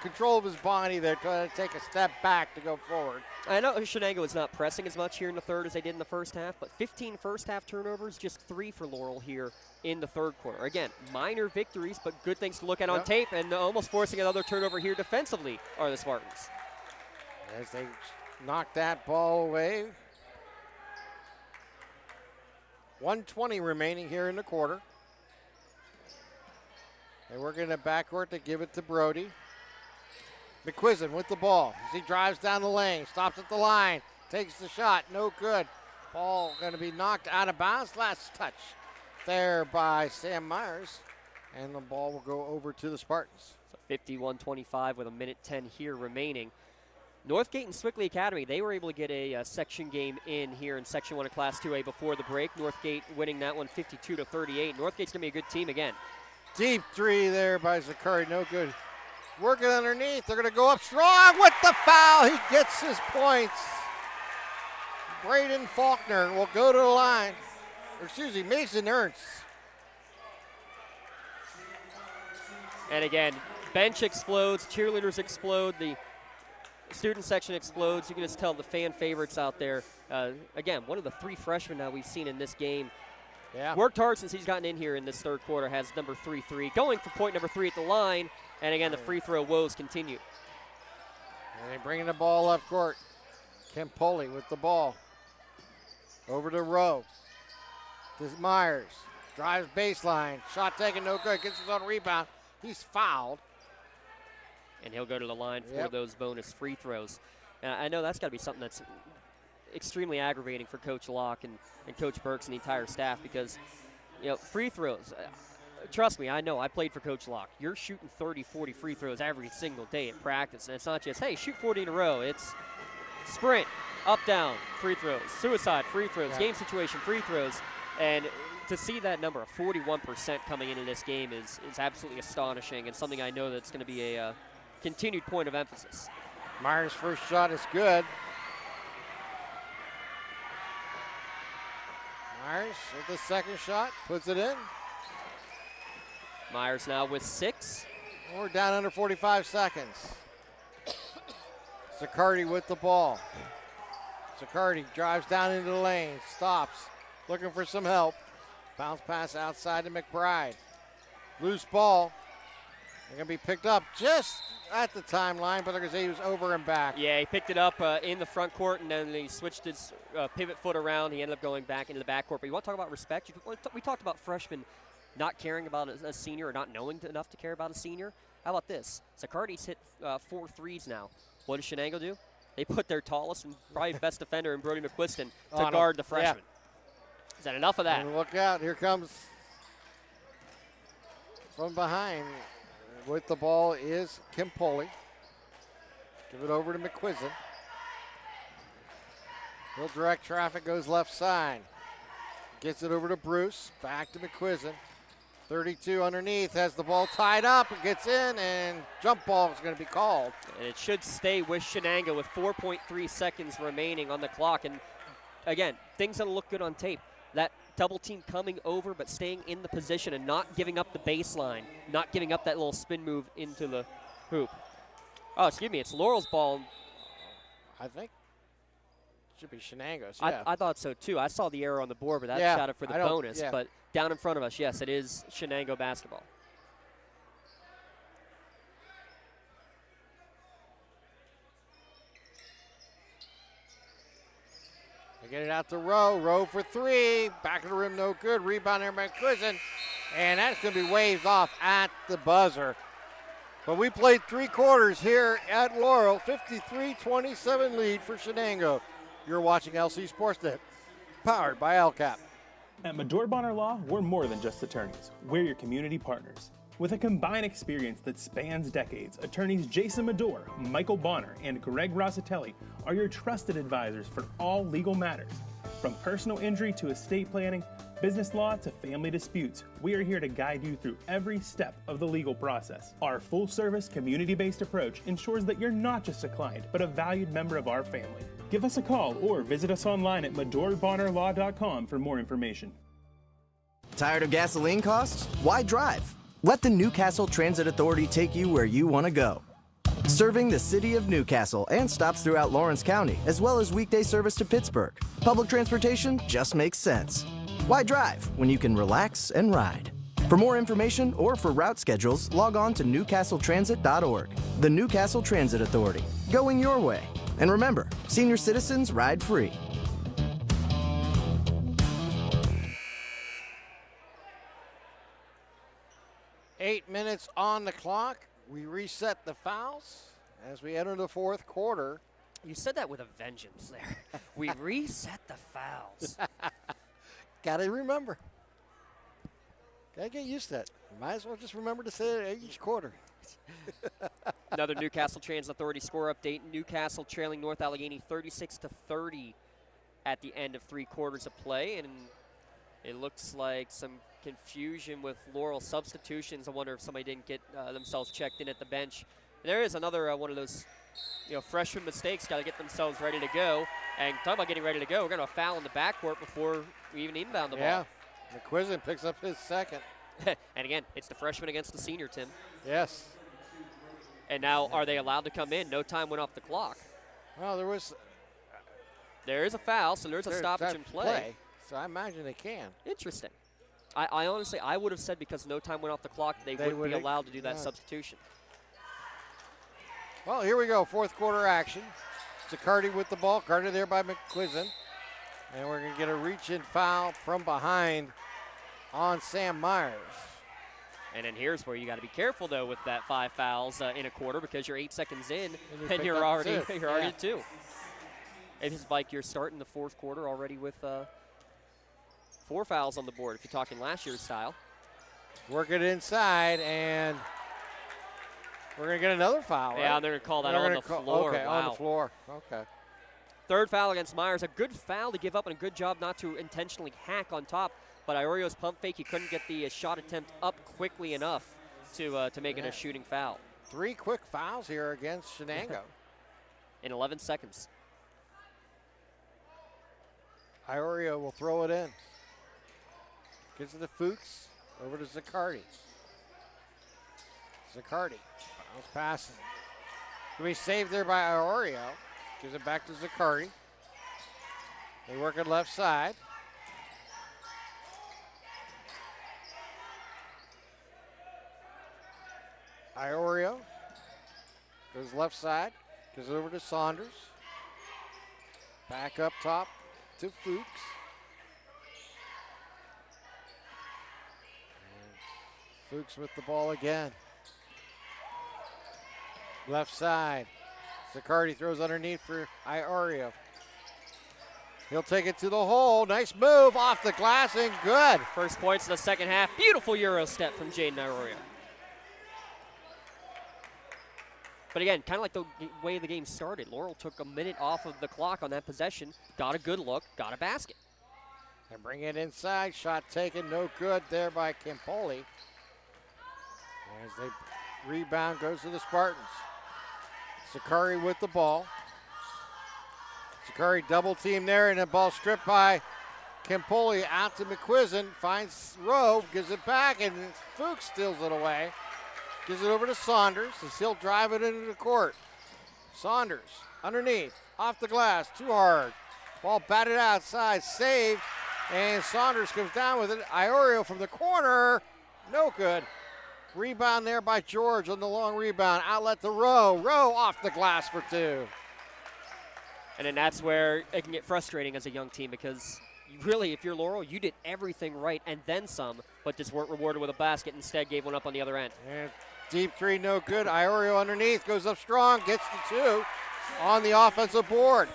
control of his body there, trying to take a step back to go forward. I know Shenango is not pressing as much here in the third as they did in the first half, but 15 first half turnovers, just 3 for Laurel here in the third quarter. Again, minor victories, but good things to look at on tape, and almost forcing another turnover here defensively are the Spartans. As they knock that ball away. 1:20 remaining here in the quarter. They work in the backcourt to give it to Brody. McQuiston with the ball as he drives down the lane, stops at the line, takes the shot, no good. Ball going to be knocked out of bounds. Last touch there by Sam Myers, and the ball will go over to the Spartans. So 51-25 with 1:10 here remaining. Northgate and Swickley Academy, they were able to get a section game in here in Section 1 of Class 2A before the break. Northgate winning that one 52-38. Northgate's going to be a good team again. Deep 3 there by Zaccardi, no good. Working underneath, they're going to go up strong with the foul. He gets his points. Braden Faulkner will go to the line. Or excuse me, Mason Ernst. And again, bench explodes, cheerleaders explode, the student section explodes. You can just tell the fan favorites out there. Again, one of the 3 freshmen that we've seen in this game. Yeah. Worked hard since he's gotten in here in this third quarter, has number 3-3. Going for point number 3 at the line. And again, the free throw woes continue. And they're bringing the ball up court. Kempoli with the ball. Over to Rowe. This is Myers. Drives baseline. Shot taken, no good. Gets his own rebound. He's fouled. And he'll go to the line for those bonus free throws. And I know that's got to be something that's extremely aggravating for Coach Locke and Coach Burks and the entire staff because, free throws. Trust me, I know. I played for Coach Locke. You're shooting 30, 40 free throws every single day at practice. And it's not just, hey, shoot 40 in a row. It's sprint, up, down, free throws, suicide, free throws, game situation, free throws. And to see that number of 41% coming into this game is absolutely astonishing and something I know that's going to be a continued point of emphasis. Myers' first shot is good. Myers with the second shot, puts it in. Myers now with 6. We're down under 45 seconds. Zaccardi with the ball. Zaccardi drives down into the lane, stops, looking for some help. Bounce pass outside to McBride. Loose ball. They're going to be picked up just at the timeline, but they're going to say he was over and back. Yeah, he picked it up in the front court, and then he switched his pivot foot around. He ended up going back into the back court. But you want to talk about respect? We talked about freshmen not caring about a senior or not knowing enough to care about a senior. How about this? Zaccardi's hit 4 threes now. What does Shenango do? They put their tallest and probably best defender in Brody McQuiston to guard the freshman. Yeah. Is that enough of that? And look out. Here comes from behind with the ball is Kempoli. Give it over to McQuiston. He'll direct traffic, goes left side. Gets it over to Bruce. Back to McQuiston. 32 underneath, has the ball tied up, and gets in, and jump ball is going to be called. And it should stay with Shenango with 4.3 seconds remaining on the clock. And again, things that'll look good on tape. That double team coming over but staying in the position and not giving up the baseline, not giving up that little spin move into the hoop. Oh, excuse me, it's Laurel's ball. I think it should be Shenango's, yeah. I thought so too. I saw the arrow on the board, but that shot it for the bonus. But down in front of us, yes, it is Shenango basketball. Get it out to Rowe. Rowe for 3. Back of the rim, no good. Rebound there by McQuiston. And that's going to be waved off at the buzzer. But we played 3 quarters here at Laurel. 53-27 lead for Shenango. You're watching LC SportsNet, powered by LCAP. At Medore Bonner Law, we're more than just attorneys. We're your community partners. With a combined experience that spans decades, attorneys Jason Medore, Michael Bonner, and Greg Rossitelli are your trusted advisors for all legal matters. From personal injury to estate planning, business law to family disputes, we are here to guide you through every step of the legal process. Our full-service, community-based approach ensures that you're not just a client, but a valued member of our family. Give us a call or visit us online at MedoreBonnerLaw.com for more information. Tired of gasoline costs? Why drive? Let the Newcastle Transit Authority take you where you want to go. Serving the city of Newcastle and stops throughout Lawrence County, as well as weekday service to Pittsburgh. Public transportation just makes sense. Why drive when you can relax and ride? For more information or for route schedules, log on to newcastletransit.org. The Newcastle Transit Authority, going your way. And remember, senior citizens ride free. Eight minutes on the clock. We reset the fouls as we enter the 4th quarter. You said that with a vengeance there. We reset the fouls. Gotta remember. Gotta get used to that. Might as well just remember to say it each quarter. Another Newcastle Transit Authority score update. Newcastle trailing North Allegheny 36-30 at the end of 3 quarters of play, and it looks like some confusion with Laurel substitutions. I wonder if somebody didn't get themselves checked in at the bench. There is another one of those freshman mistakes. Got to get themselves ready to go. And talking about getting ready to go, we're going to foul in the backcourt before we even inbound the ball. Yeah, McQuiston picks up his second. And again, it's the freshman against the senior, Tim. Yes. And now, are they allowed to come in? No time went off the clock. Well, there is a foul, so there's a stoppage in play. So I imagine they can. Interesting. I honestly, I would have said because no time went off the clock, they wouldn't be allowed to do that substitution. Well, here we go, fourth quarter action. Zaccardi with the ball, guarded there by McQuiston. And we're going to get a reach-in foul from behind on Sam Myers. And then here's where you got to be careful, though, with that 5 fouls in a quarter, because you're 8 seconds in, and you're already at 2. It's like you're starting the fourth quarter already with 4 fouls on the board, if you're talking last year's style. Work it inside, and we're going to get another foul, right? Yeah, they're going to call that on the floor. Okay, wow. on the floor. Okay. Third foul against Myers. A good foul to give up and a good job not to intentionally hack on top. But Iorio's pump fake, he couldn't get the shot attempt up quickly enough to make it a shooting foul. 3 quick fouls here against Shenango. In 11 seconds. Iorio will throw it in. Gives it to Fuchs. Over to Zaccardi. Zaccardi. Bounce pass. Can be saved there by Iorio. Gives it back to Zaccardi. They work it left side. Iorio goes left side. Gives it over to Saunders. Back up top to Fuchs. Fuchs with the ball again. Left side. Zaccardi throws underneath for Iorio. He'll take it to the hole. Nice move off the glass and good. First points of the second half. Beautiful Euro step from Jaden Iorio. But again, kind of like the way the game started. Laurel took a minute off of the clock on that possession. Got a good look. Got a basket. And bring it inside. Shot taken. No good there by Campoli. As they rebound goes to the Spartans. Zaccardi with the ball. Zaccardi double team there, and the ball stripped by Campoli out to McQuiston. Finds Rowe, gives it back, and Fuchs steals it away. Gives it over to Saunders as he'll drive it into the court. Saunders underneath, off the glass, too hard. Ball batted outside, saved, and Saunders comes down with it. Iorio from the corner, no good. Rebound there by George on the long rebound. Outlet to Rowe. Rowe off the glass for 2. And then that's where it can get frustrating as a young team, because really, if you're Laurel, you did everything right and then some, but just weren't rewarded with a basket. Instead, gave one up on the other end. And deep 3, no good. Iorio underneath, goes up strong, gets the 2 on the offensive board.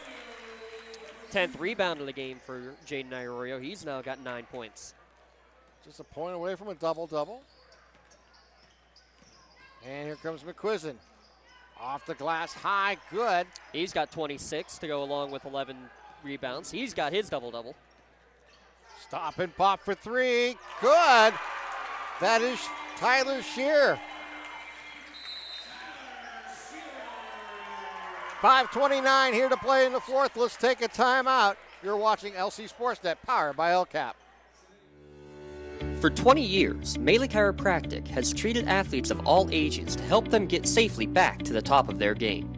10th rebound of the game for Jaden Iorio. He's now got 9 points. Just a point away from a double-double. And here comes McQuiston. Off the glass, high, good. He's got 26 to go along with 11 rebounds. He's got his double-double. Stop and pop for 3, good. That is Tyler Shear. 5:29 here to play in the fourth. Let's take a timeout. You're watching LC SportsNet, powered by LCAP. For 20 years, Melee Chiropractic has treated athletes of all ages to help them get safely back to the top of their game.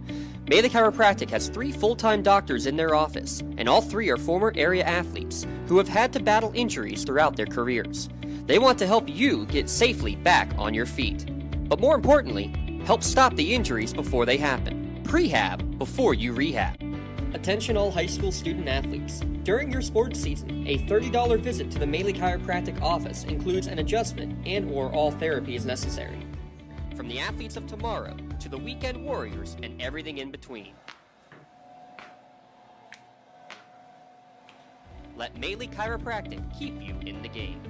Melee Chiropractic has 3 full-time doctors in their office, and all 3 are former area athletes who have had to battle injuries throughout their careers. They want to help you get safely back on your feet. But more importantly, help stop the injuries before they happen. Prehab before you rehab. Attention all high school student athletes. During your sports season, a $30 visit to the Melee Chiropractic office includes an adjustment and/or all therapy is necessary. From the athletes of tomorrow to the weekend warriors and everything in between. Let Melee Chiropractic keep you in the game.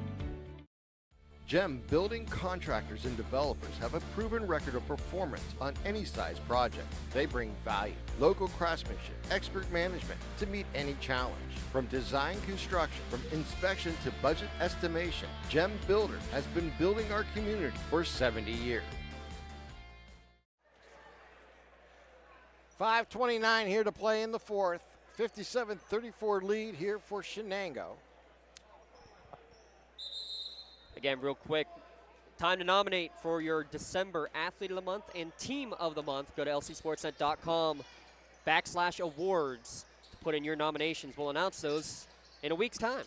GEM Building Contractors and Developers have a proven record of performance on any size project. They bring value, local craftsmanship, expert management to meet any challenge. From design construction, from inspection to budget estimation, GEM Builder has been building our community for 70 years. 5:29 here to play in the fourth. 57-34 lead here for Shenango. Again, real quick, time to nominate for your December Athlete of the Month and Team of the Month. Go to lcsportsnet.com/awards to put in your nominations. We'll announce those in a week's time.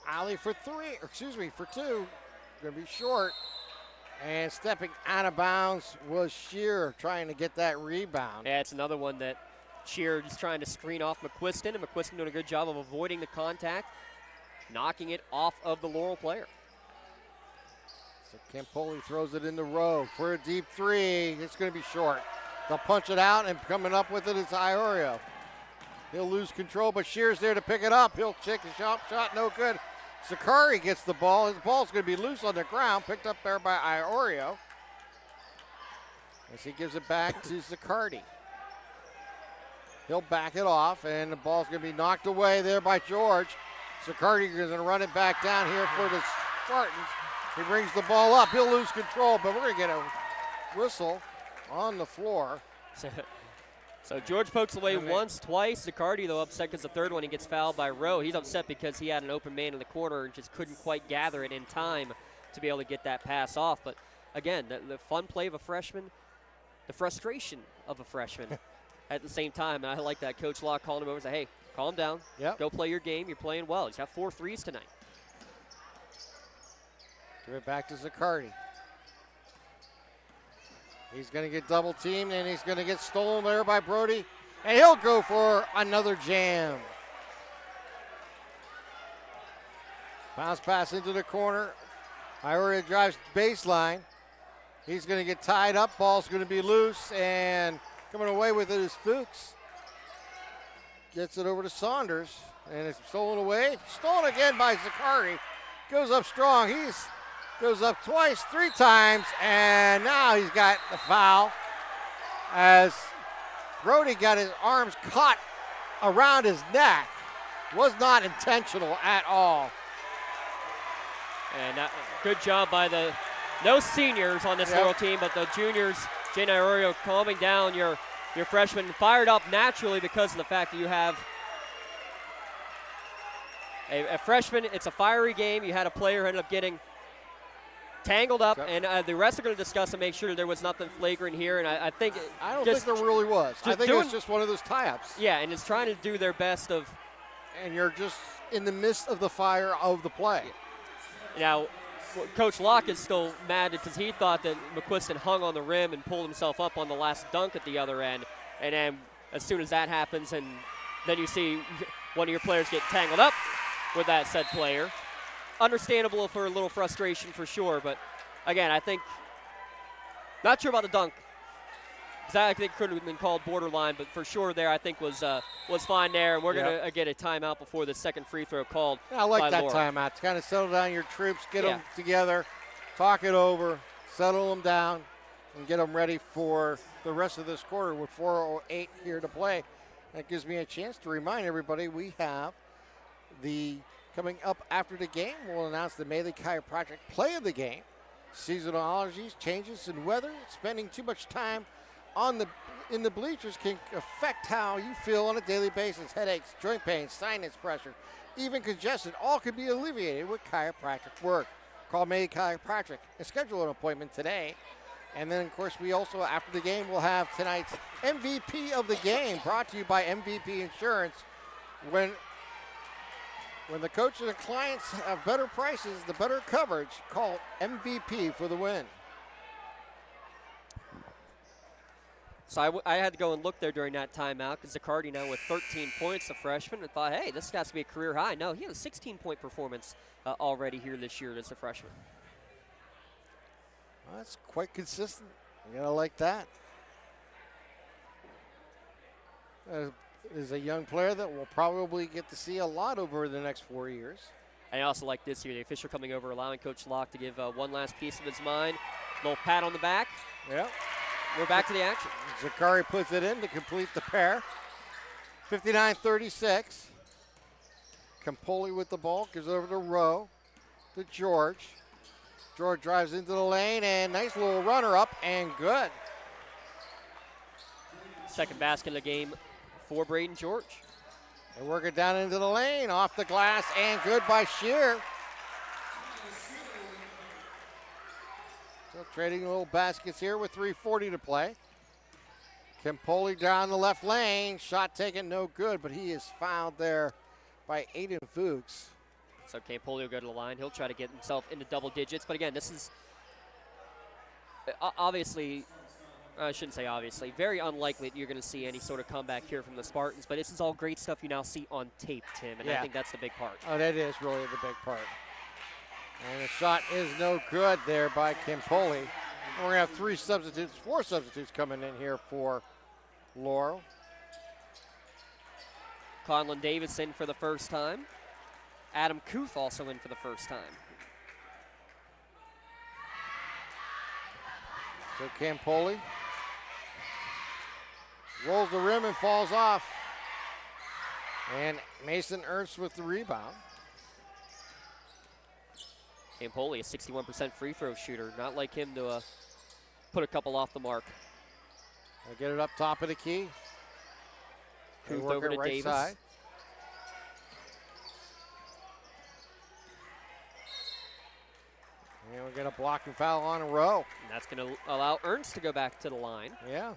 Ali for 2. Going to be short. And stepping out of bounds was Shear trying to get that rebound. Yeah, it's another one that Shear just trying to screen off McQuiston, and McQuiston doing a good job of avoiding the contact, knocking it off of the Laurel player. So Campoli throws it in the row for a deep three. It's going to be short. They'll punch it out, and coming up with it is Iorio. He'll lose control, but Shear's there to pick it up. He'll check a shot, no good. Zakari gets the ball. His ball's going to be loose on the ground, picked up there by Iorio. As he gives it back to Zaccardi. He'll back it off, and the ball's going to be knocked away there by George. Zaccardi is going to run it back down here for the Spartans. He brings the ball up. He'll lose control, but we're going to get a whistle on the floor. So George pokes away once, twice. Zaccardi, though, upset because the third one he gets fouled by Rowe. He's upset because he had an open man in the corner and just couldn't quite gather it in time to be able to get that pass off. But, again, the fun play of a freshman, the frustration of a freshman at the same time. And I like that. Coach Locke called him over and said, hey, calm down. Yep. Go play your game. You're playing well. He's got 4 threes tonight. Give it back to Zaccardi. He's going to get double teamed, and he's going to get stolen there by Brody. And he'll go for another jam. Bounce pass into the corner. Iorio drives baseline. He's going to get tied up. Ball's going to be loose, and coming away with it is Fuchs. Gets it over to Saunders, and it's stolen away. Stolen again by Zaccardi. Goes up strong. Goes up twice, 3 times, and now he's got the foul as Brody got his arms caught around his neck. Was not intentional at all. And good job by no seniors on this Laurel team, but the juniors, Jane Iorio, calming down your freshmen, fired up naturally because of the fact that you have a freshman. It's a fiery game. You had a player who ended up getting tangled up, and the rest are going to discuss and make sure there was nothing flagrant here. And I think I don't think there really was. I think it was just one of those tie-ups. Yeah, and it's trying to do their best of. And you're just in the midst of the fire of the play. Now, Coach Locke is still mad because he thought that McQuiston hung on the rim and pulled himself up on the last dunk at the other end. And then as soon as that happens, and then you see one of your players get tangled up with that said player. Understandable for a little frustration for sure, but again, I think, not sure about the dunk, because I think could have been called borderline, but for sure there I think was fine there, and we're going to get a timeout before the second free throw called. Yeah, I like that Laurel. timeout to kind of settle down your troops, get them together, talk it over, settle them down, and get them ready for the rest of this quarter with 4:08 here to play. That gives me a chance to remind everybody we have coming up after the game, we'll announce the Melee Chiropractic play of the game. Seasonal allergies, changes in weather, spending too much time in the bleachers can affect how you feel on a daily basis. Headaches, joint pain, sinus pressure, even congestion, all can be alleviated with chiropractic work. Call Melee Chiropractic and schedule an appointment today. And then, of course, we also, after the game, will have tonight's MVP of the game, brought to you by MVP Insurance. When the coach and the clients have better prices, the better coverage, call MVP for the win. So I had to go and look there during that timeout because Zaccardi now with 13 points, the freshman, and thought, hey, this has to be a career high. No, he had a 16-point performance already here this year as a freshman. Well, that's quite consistent. You gotta like that. Is a young player that we'll probably get to see a lot over the next 4 years. I also like this year, the official coming over, allowing Coach Locke to give one last piece of his mind. Little pat on the back. Yeah. We're back to the action. Zaccardi puts it in to complete the pair. 59-36. Campoli with the ball, gives it over to Rowe, to George. George drives into the lane, and nice little runner up, and good. Second basket of the game for Braden George. They work it down into the lane, off the glass, and good by Shear. So trading little baskets here with 3:40 to play. Campoli down the left lane, shot taken, no good, but he is fouled there by Aiden Fuchs. So Campoli will go to the line. He'll try to get himself into double digits, but again, this is obviously, I shouldn't say obviously, very unlikely that you're going to see any sort of comeback here from the Spartans, but this is all great stuff you now see on tape, Tim, and I think that's the big part. Oh, that is really the big part. And the shot is no good there by Campoli. And we're going to have 4 substitutes coming in here for Laurel. Conlon Davis in for the first time. Adam Kuth also in for the first time. So Campoli rolls the rim and falls off. And Mason Ernst with the rebound. Campoli, a 61% free throw shooter. Not like him to put a couple off the mark. They get it up top of the key. Kuth over to right Davis. Side. And we get a blocking foul on a row. And that's going to allow Ernst to go back to the line. Yeah.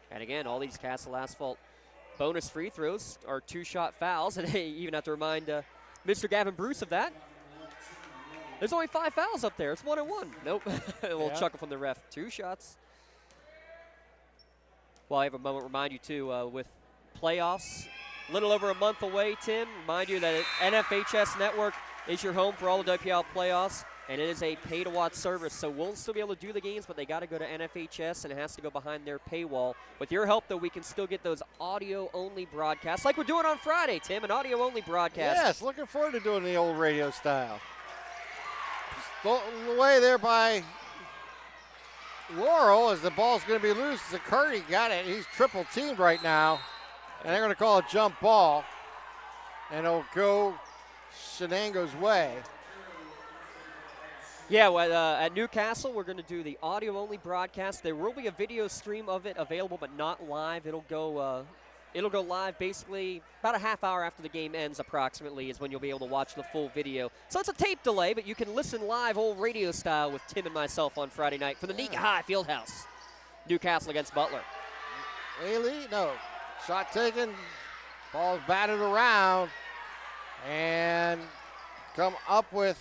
And again, all these Castle Asphalt bonus free throws are 2-shot fouls. And they even have to remind Mr. Gavin Bruce of that. There's only 5 fouls up there. It's 1-1. Nope. A little chuckle from the ref. 2 shots. Well, I have a moment to remind you, too, with playoffs a little over a month away, Tim. Remind you that NFHS Network is your home for all the WPIAL playoffs. And it is a pay-to-watch service, so we'll still be able to do the games, but they got to go to NFHS, and it has to go behind their paywall. With your help, though, we can still get those audio-only broadcasts, like we're doing on Friday, Tim, an audio-only broadcast. Yes, looking forward to doing the old radio style. Stolen away there by Laurel as the ball's going to be loose. Zaccardi got it. He's triple-teamed right now, and they're going to call a jump ball, and it'll go Shenango's way. Yeah, well, at Newcastle, we're going to do the audio-only broadcast. There will be a video stream of it available, but not live. It'll go live basically about a half hour after the game ends, approximately, is when you'll be able to watch the full video. So it's a tape delay, but you can listen live, old radio style, with Tim and myself on Friday night from the Nika High Fieldhouse. Newcastle against Butler. Haley, no. Shot taken. Ball's batted around. And come up with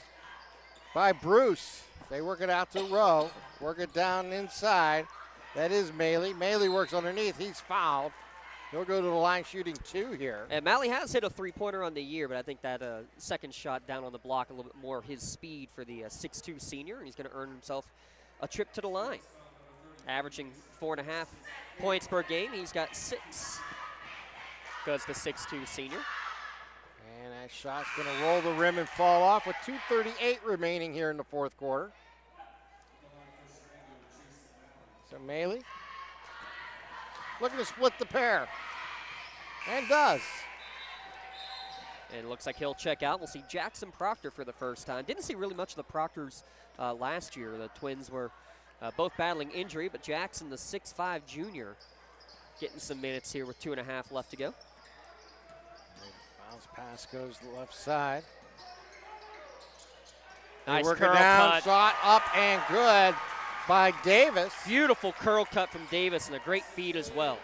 by Bruce. They work it out to Rowe. Work it down inside. That is Maley. Maley works underneath. He's fouled. He'll go to the line shooting 2 here. And Malley has hit a three-pointer on the year, but I think that second shot down on the block a little bit more his speed for the 6'2 senior, and he's going to earn himself a trip to the line. Averaging 4.5 points per game. He's got 6. Goes the 6'2 senior. And that shot's going to roll the rim and fall off with 2:38 remaining here in the fourth quarter. So Maley looking to split the pair. And does. And it looks like he'll check out. We'll see Jackson Proctor for the first time. Didn't see really much of the Proctors last year. The Twins were both battling injury, but Jackson, the 6'5 junior, getting some minutes here with 2.5 left to go. Bounce pass goes to the left side. Nice working curl down, cut. shot up and good by Davis. Beautiful curl cut from Davis and a great feed as well.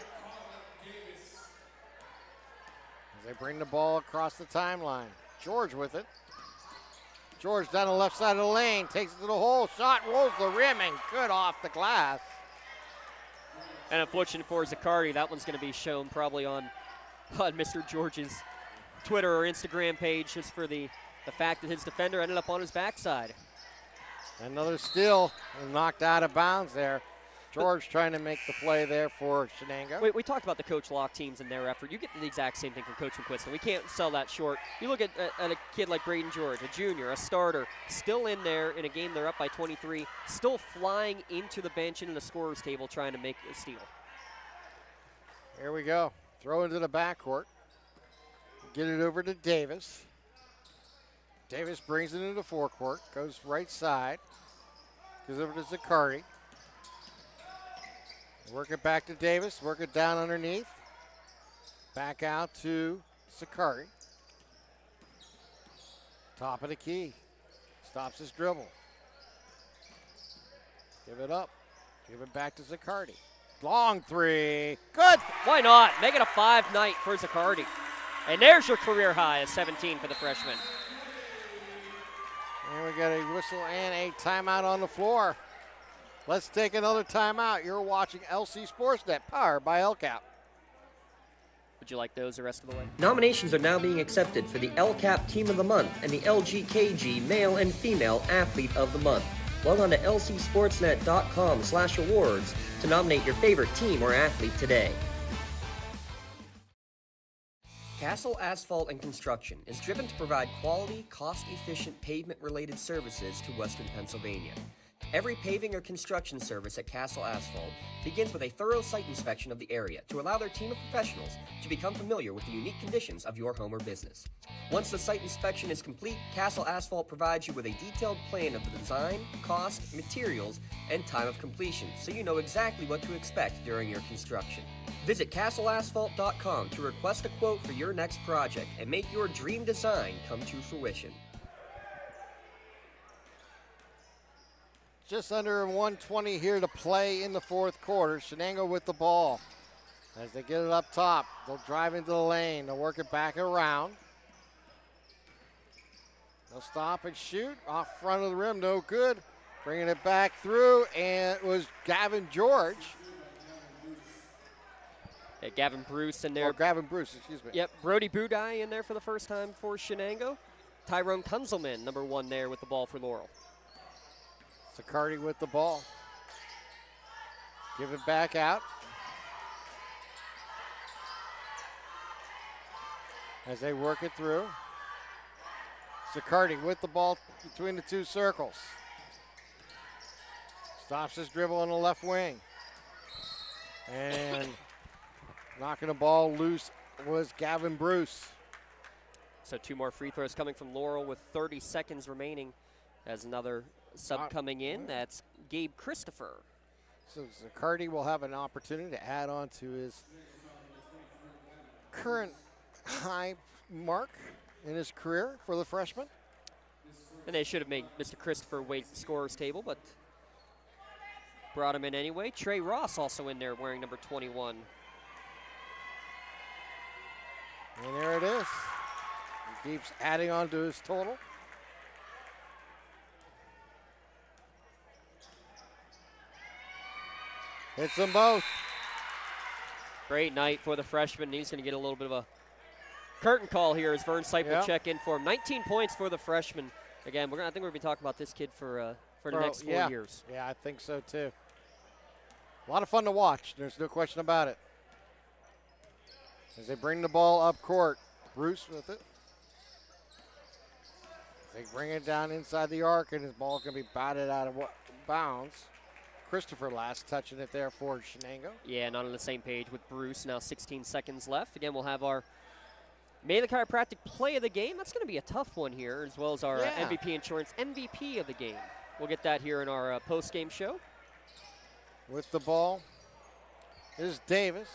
As they bring the ball across the timeline. George with it. George down the left side of the lane, takes it to the hole, shot, rolls the rim, and good off the glass. And unfortunate for Zaccardi, that one's going to be shown probably on Mr. George's Twitter or Instagram page, just for the fact that his defender ended up on his backside. Another steal knocked out of bounds there. George trying to make the play there for Shenango. We talked about the Coach Lock teams and their effort. You get the exact same thing from Coach McQuiston. We can't sell that short. You look at a kid like Braden George, a junior, a starter, still in there in a game they're up by 23, still flying into the bench into the scorer's table trying to make a steal. Here we go. Throw into the backcourt. Get it over to Davis. Davis brings it into the forecourt, goes right side, goes over to Zaccardi. Work it back to Davis, work it down underneath. Back out to Zaccardi. Top of the key. Stops his dribble. Give it up. Give it back to Zaccardi. Long three. Good. Why not? Make it a 5 night for Zaccardi. And there's your career high of 17 for the freshman. And we got a whistle and a timeout on the floor. Let's take another timeout. You're watching LC SportsNet, powered by LCAP. Would you like those the rest of the way? Nominations are now being accepted for the LCAP Team of the Month and the LGKG Male and Female Athlete of the Month. Log on to lcsportsnet.com/awards to nominate your favorite team or athlete today. Castle Asphalt and Construction is driven to provide quality, cost-efficient pavement-related services to Western Pennsylvania. Every paving or construction service at Castle Asphalt begins with a thorough site inspection of the area to allow their team of professionals to become familiar with the unique conditions of your home or business. Once the site inspection is complete, Castle Asphalt provides you with a detailed plan of the design, cost, materials, and time of completion, so you know exactly what to expect during your construction. Visit castleasphalt.com to request a quote for your next project and make your dream design come to fruition. Just under 1:20 here to play in the fourth quarter. Shenango with the ball. As they get it up top, they'll drive into the lane. They'll work it back and around. They'll stop and shoot off front of the rim. No good. Bringing it back through, and it was Gavin George. Hey, Gavin Bruce in there. Oh, Gavin Bruce, excuse me. Yep, Brody Budai in there for the first time for Shenango. Tyrone Kunzelman, number 1 there with the ball for Laurel. Sicardi with the ball. Give it back out. As they work it through. Sicardi with the ball between the two circles. Stops his dribble on the left wing. And knocking the ball loose was Gavin Bruce. So 2 more free throws coming from Laurel with 30 seconds remaining. As another sub coming in, that's Gabe Christopher. So Sicardi will have an opportunity to add on to his current high mark in his career for the freshman. And they should have made Mr. Christopher wait at the scorer's table, but brought him in anyway. Trey Ross also in there wearing number 21. And there it is. He keeps adding on to his total. Hits them both. Great night for the freshman. He's going to get a little bit of a curtain call here as Vern Sipe will check in for him. 19 points for the freshman. Again, I think we're going to be talking about this kid for the next 4 years. Yeah, I think so too. A lot of fun to watch. There's no question about it. As they bring the ball up court, Bruce with it. They bring it down inside the arc, and his ball can be batted out of bounds. Christopher last touching it there for Shenango. Yeah, not on the same page with Bruce. Now 16 seconds left. Again, we'll have our May the Chiropractic play of the game. That's going to be a tough one here, as well as our MVP Insurance MVP of the game. We'll get that here in our post-game show. With the ball is Davis.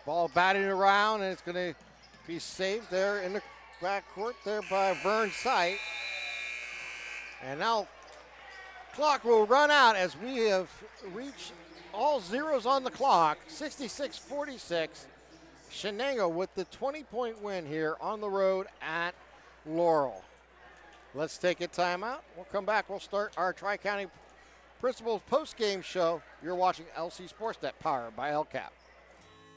Ball batting around, and it's going to be saved there in the backcourt there by Vern Sipe. And now clock will run out as we have reached all zeros on the clock. 66-46. Shenango with the 20-point win here on the road at Laurel. Let's take a timeout. We'll come back. We'll start our Tri-County Principals post-game show. You're watching LC SportsNet, powered by LCAP.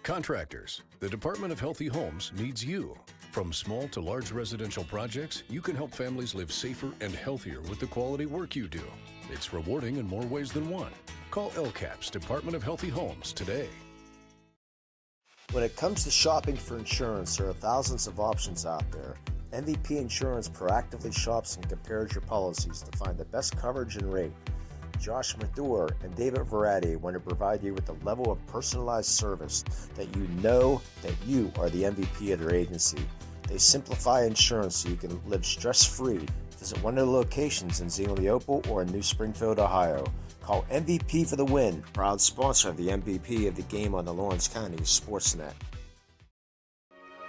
Contractors, the Department of Healthy Homes needs you. From small to large residential projects, you can help families live safer and healthier with the quality work you do. It's rewarding in more ways than one. Call LCAP's Department of Healthy Homes today. When it comes to shopping for insurance, there are thousands of options out there. MVP Insurance proactively shops and compares your policies to find the best coverage and rate. Josh Madure and David Verratti want to provide you with the level of personalized service that you know that you are the MVP of their agency. They simplify insurance so you can live stress-free. Visit one of their locations in Zeno-Leopold or in New Springfield, Ohio. Call MVP for the win. Proud sponsor of the MVP of the game on the Lawrence County SportsNet.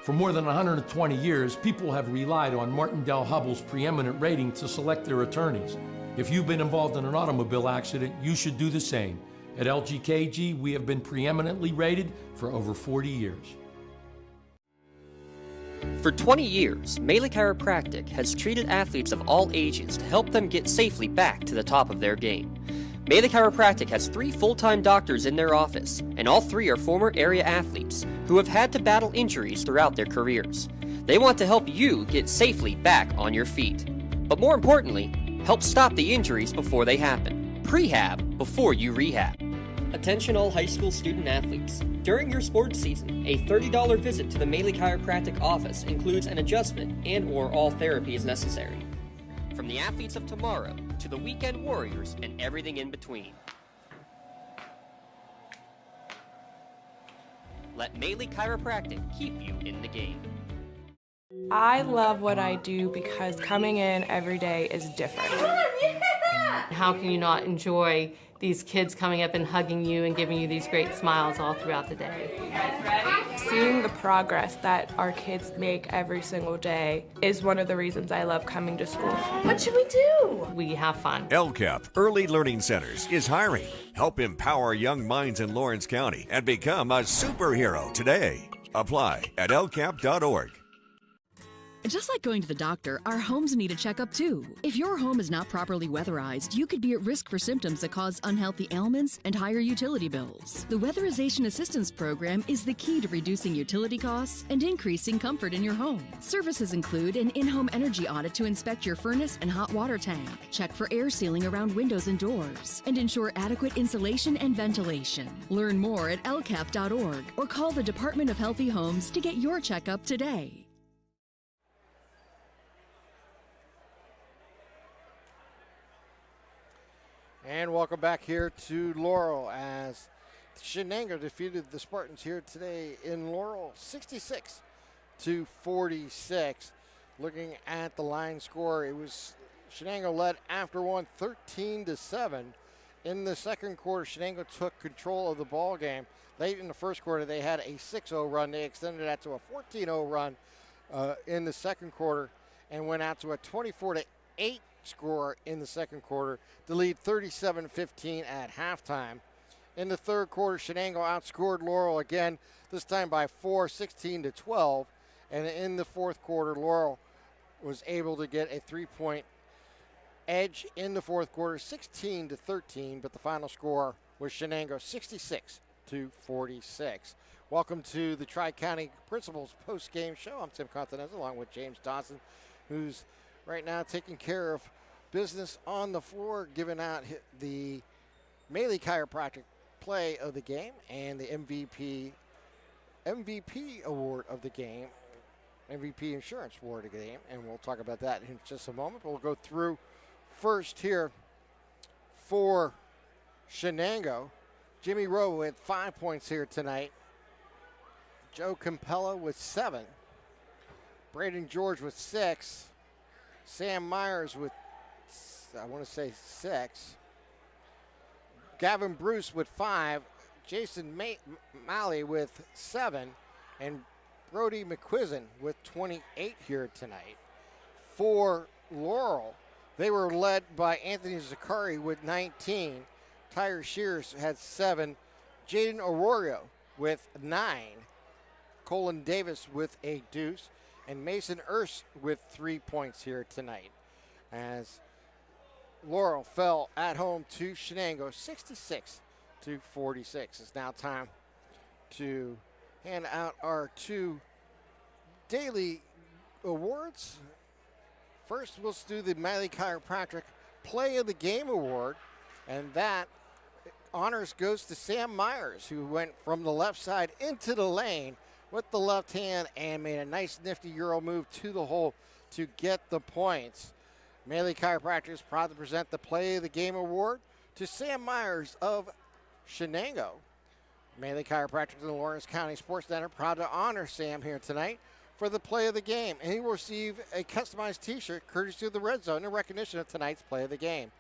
For more than 120 years, people have relied on Martindale Hubbell's preeminent rating to select their attorneys. If you've been involved in an automobile accident, you should do the same. At LGKG, we have been preeminently rated for over 40 years. For 20 years, Melee Chiropractic has treated athletes of all ages to help them get safely back to the top of their game. Melee Chiropractic has 3 full-time doctors in their office, and all 3 are former area athletes who have had to battle injuries throughout their careers. They want to help you get safely back on your feet. But more importantly, help stop the injuries before they happen. Prehab before you rehab. Attention all high school student athletes. During your sports season, a $30 visit to the Melee Chiropractic office includes an adjustment and/or all therapy is necessary. From the athletes of tomorrow to the weekend warriors and everything in between. Let Melee Chiropractic keep you in the game. I love what I do because coming in every day is different. How can you not enjoy these kids coming up and hugging you and giving you these great smiles all throughout the day? You guys ready? Seeing the progress that our kids make every single day is one of the reasons I love coming to school. What should we do? We have fun. LCAP Early Learning Centers is hiring. Help empower young minds in Lawrence County and become a superhero today. Apply at lcap.org. Just like going to the doctor, our homes need a checkup too. If your home is not properly weatherized, you could be at risk for symptoms that cause unhealthy ailments and higher utility bills. The Weatherization Assistance Program is the key to reducing utility costs and increasing comfort in your home. Services include an in-home energy audit to inspect your furnace and hot water tank, check for air sealing around windows and doors, and ensure adequate insulation and ventilation. Learn more at lcap.org or call the Department of Healthy Homes to get your checkup today. And welcome back here to Laurel as Shenango defeated the Spartans here today in Laurel 66-46. Looking at the line score, it was Shenango led after one 13-7. In the second quarter, Shenango took control of the ball game. Late in the first quarter, they had a 6-0 run. They extended that to a 14-0 run in the second quarter and went out to a 24-8 score in the second quarter to lead 37-15 at halftime. In the third quarter, Shenango outscored Laurel again, this time by 4, 16-12. And in the fourth quarter, Laurel was able to get a 3-point edge in the fourth quarter, 16-13, but the final score was Shenango 66-46. Welcome to the Tri-County Principals post-game show. I'm Tim Continenza along with James Dawson, who's right now taking care of business on the floor, giving out the Melee Chiropractic play of the game and the MVP award of the game, MVP insurance award of the game, and we'll talk about that in just a moment. But we'll go through first here for Shenango. Jimmy Rowe with 5 points here tonight. Joe Campella with 7. Braden George with 6. Sam Myers with, 6. Gavin Bruce with 5. Jason Malley with 7. And Brody McQuizin with 28 here tonight. For Laurel, they were led by Anthony Zakari with 19. Tyre Shears had 7. Jaden Arroyo with 9. Colin Davis with a deuce. And Mason Erse with 3 points here tonight. As Laurel fell at home to Shenango 66-46. It's now time to hand out our 2 daily awards. First, we'll do the Melee Chiropractic Play of the Game Award. And that honors goes to Sam Myers, who went from the left side into the lane with the left hand and made a nice nifty Euro move to the hole to get the points. Melee Chiropractic is proud to present the Play of the Game Award to Sam Myers of Shenango. Melee Chiropractic and the Lawrence County SportsNet are proud to honor Sam here tonight for the Play of the Game, and he will receive a customized t-shirt courtesy of the Red Zone in recognition of tonight's Play of the Game.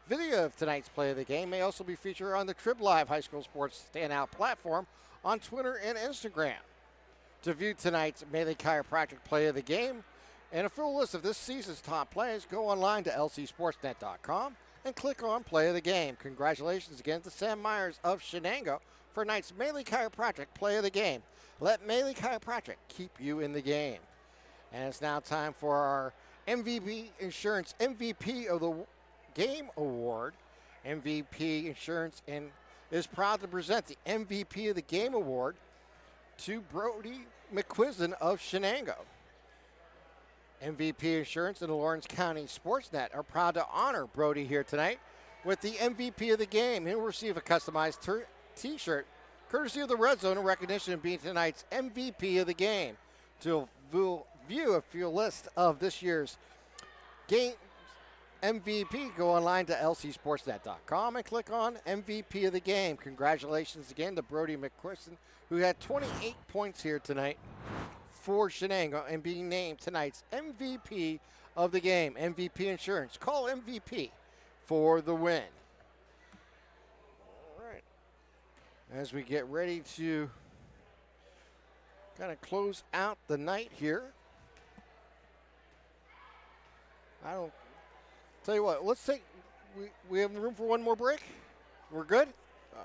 Video of tonight's Play of the Game may also be featured on the Trib Live High School Sports Standout platform on Twitter and Instagram. To view tonight's Melee Chiropractic Play of the Game and a full list of this season's top plays, go online to lcsportsnet.com and click on Play of the Game. Congratulations again to Sam Myers of Shenango for tonight's Melee Chiropractic Play of the Game. Let Melee Chiropractic keep you in the game. And it's now time for our MVP Insurance MVP of the Game Award. MVP Insurance and is proud to present the MVP of the Game Award to Brody McQuiston of Shenango. MVP Insurance and the Lawrence County SportsNet are proud to honor Brody here tonight with the MVP of the game. He'll receive a customized t-shirt courtesy of the Red Zone in recognition of being tonight's MVP of the game. To view a few list of this year's game MVP, go online to lcsportsnet.com and click on MVP of the game. Congratulations again to Brody McQuiston, who had 28 points here tonight for Shenango and being named tonight's MVP of the game. MVP Insurance. Call MVP for the win. All right. As we get ready to kind of close out the night here, tell you what, let's take, we have room for one more break? We're good?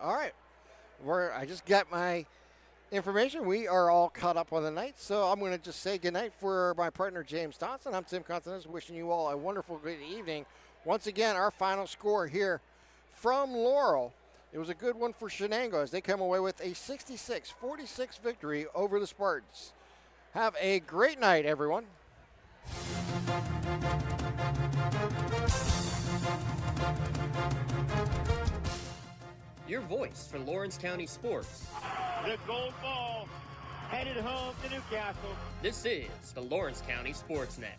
All right. I just got my information. We are all caught up on the night, so I'm going to just say goodnight for my partner, James Thompson. I'm Tim Continenz, wishing you all a wonderful good evening. Once again, our final score here from Laurel. It was a good one for Shenango as they come away with a 66-46 victory over the Spartans. Have a great night, everyone. Your voice for Lawrence County sports. The gold ball headed home to Newcastle. This is the Lawrence County SportsNet.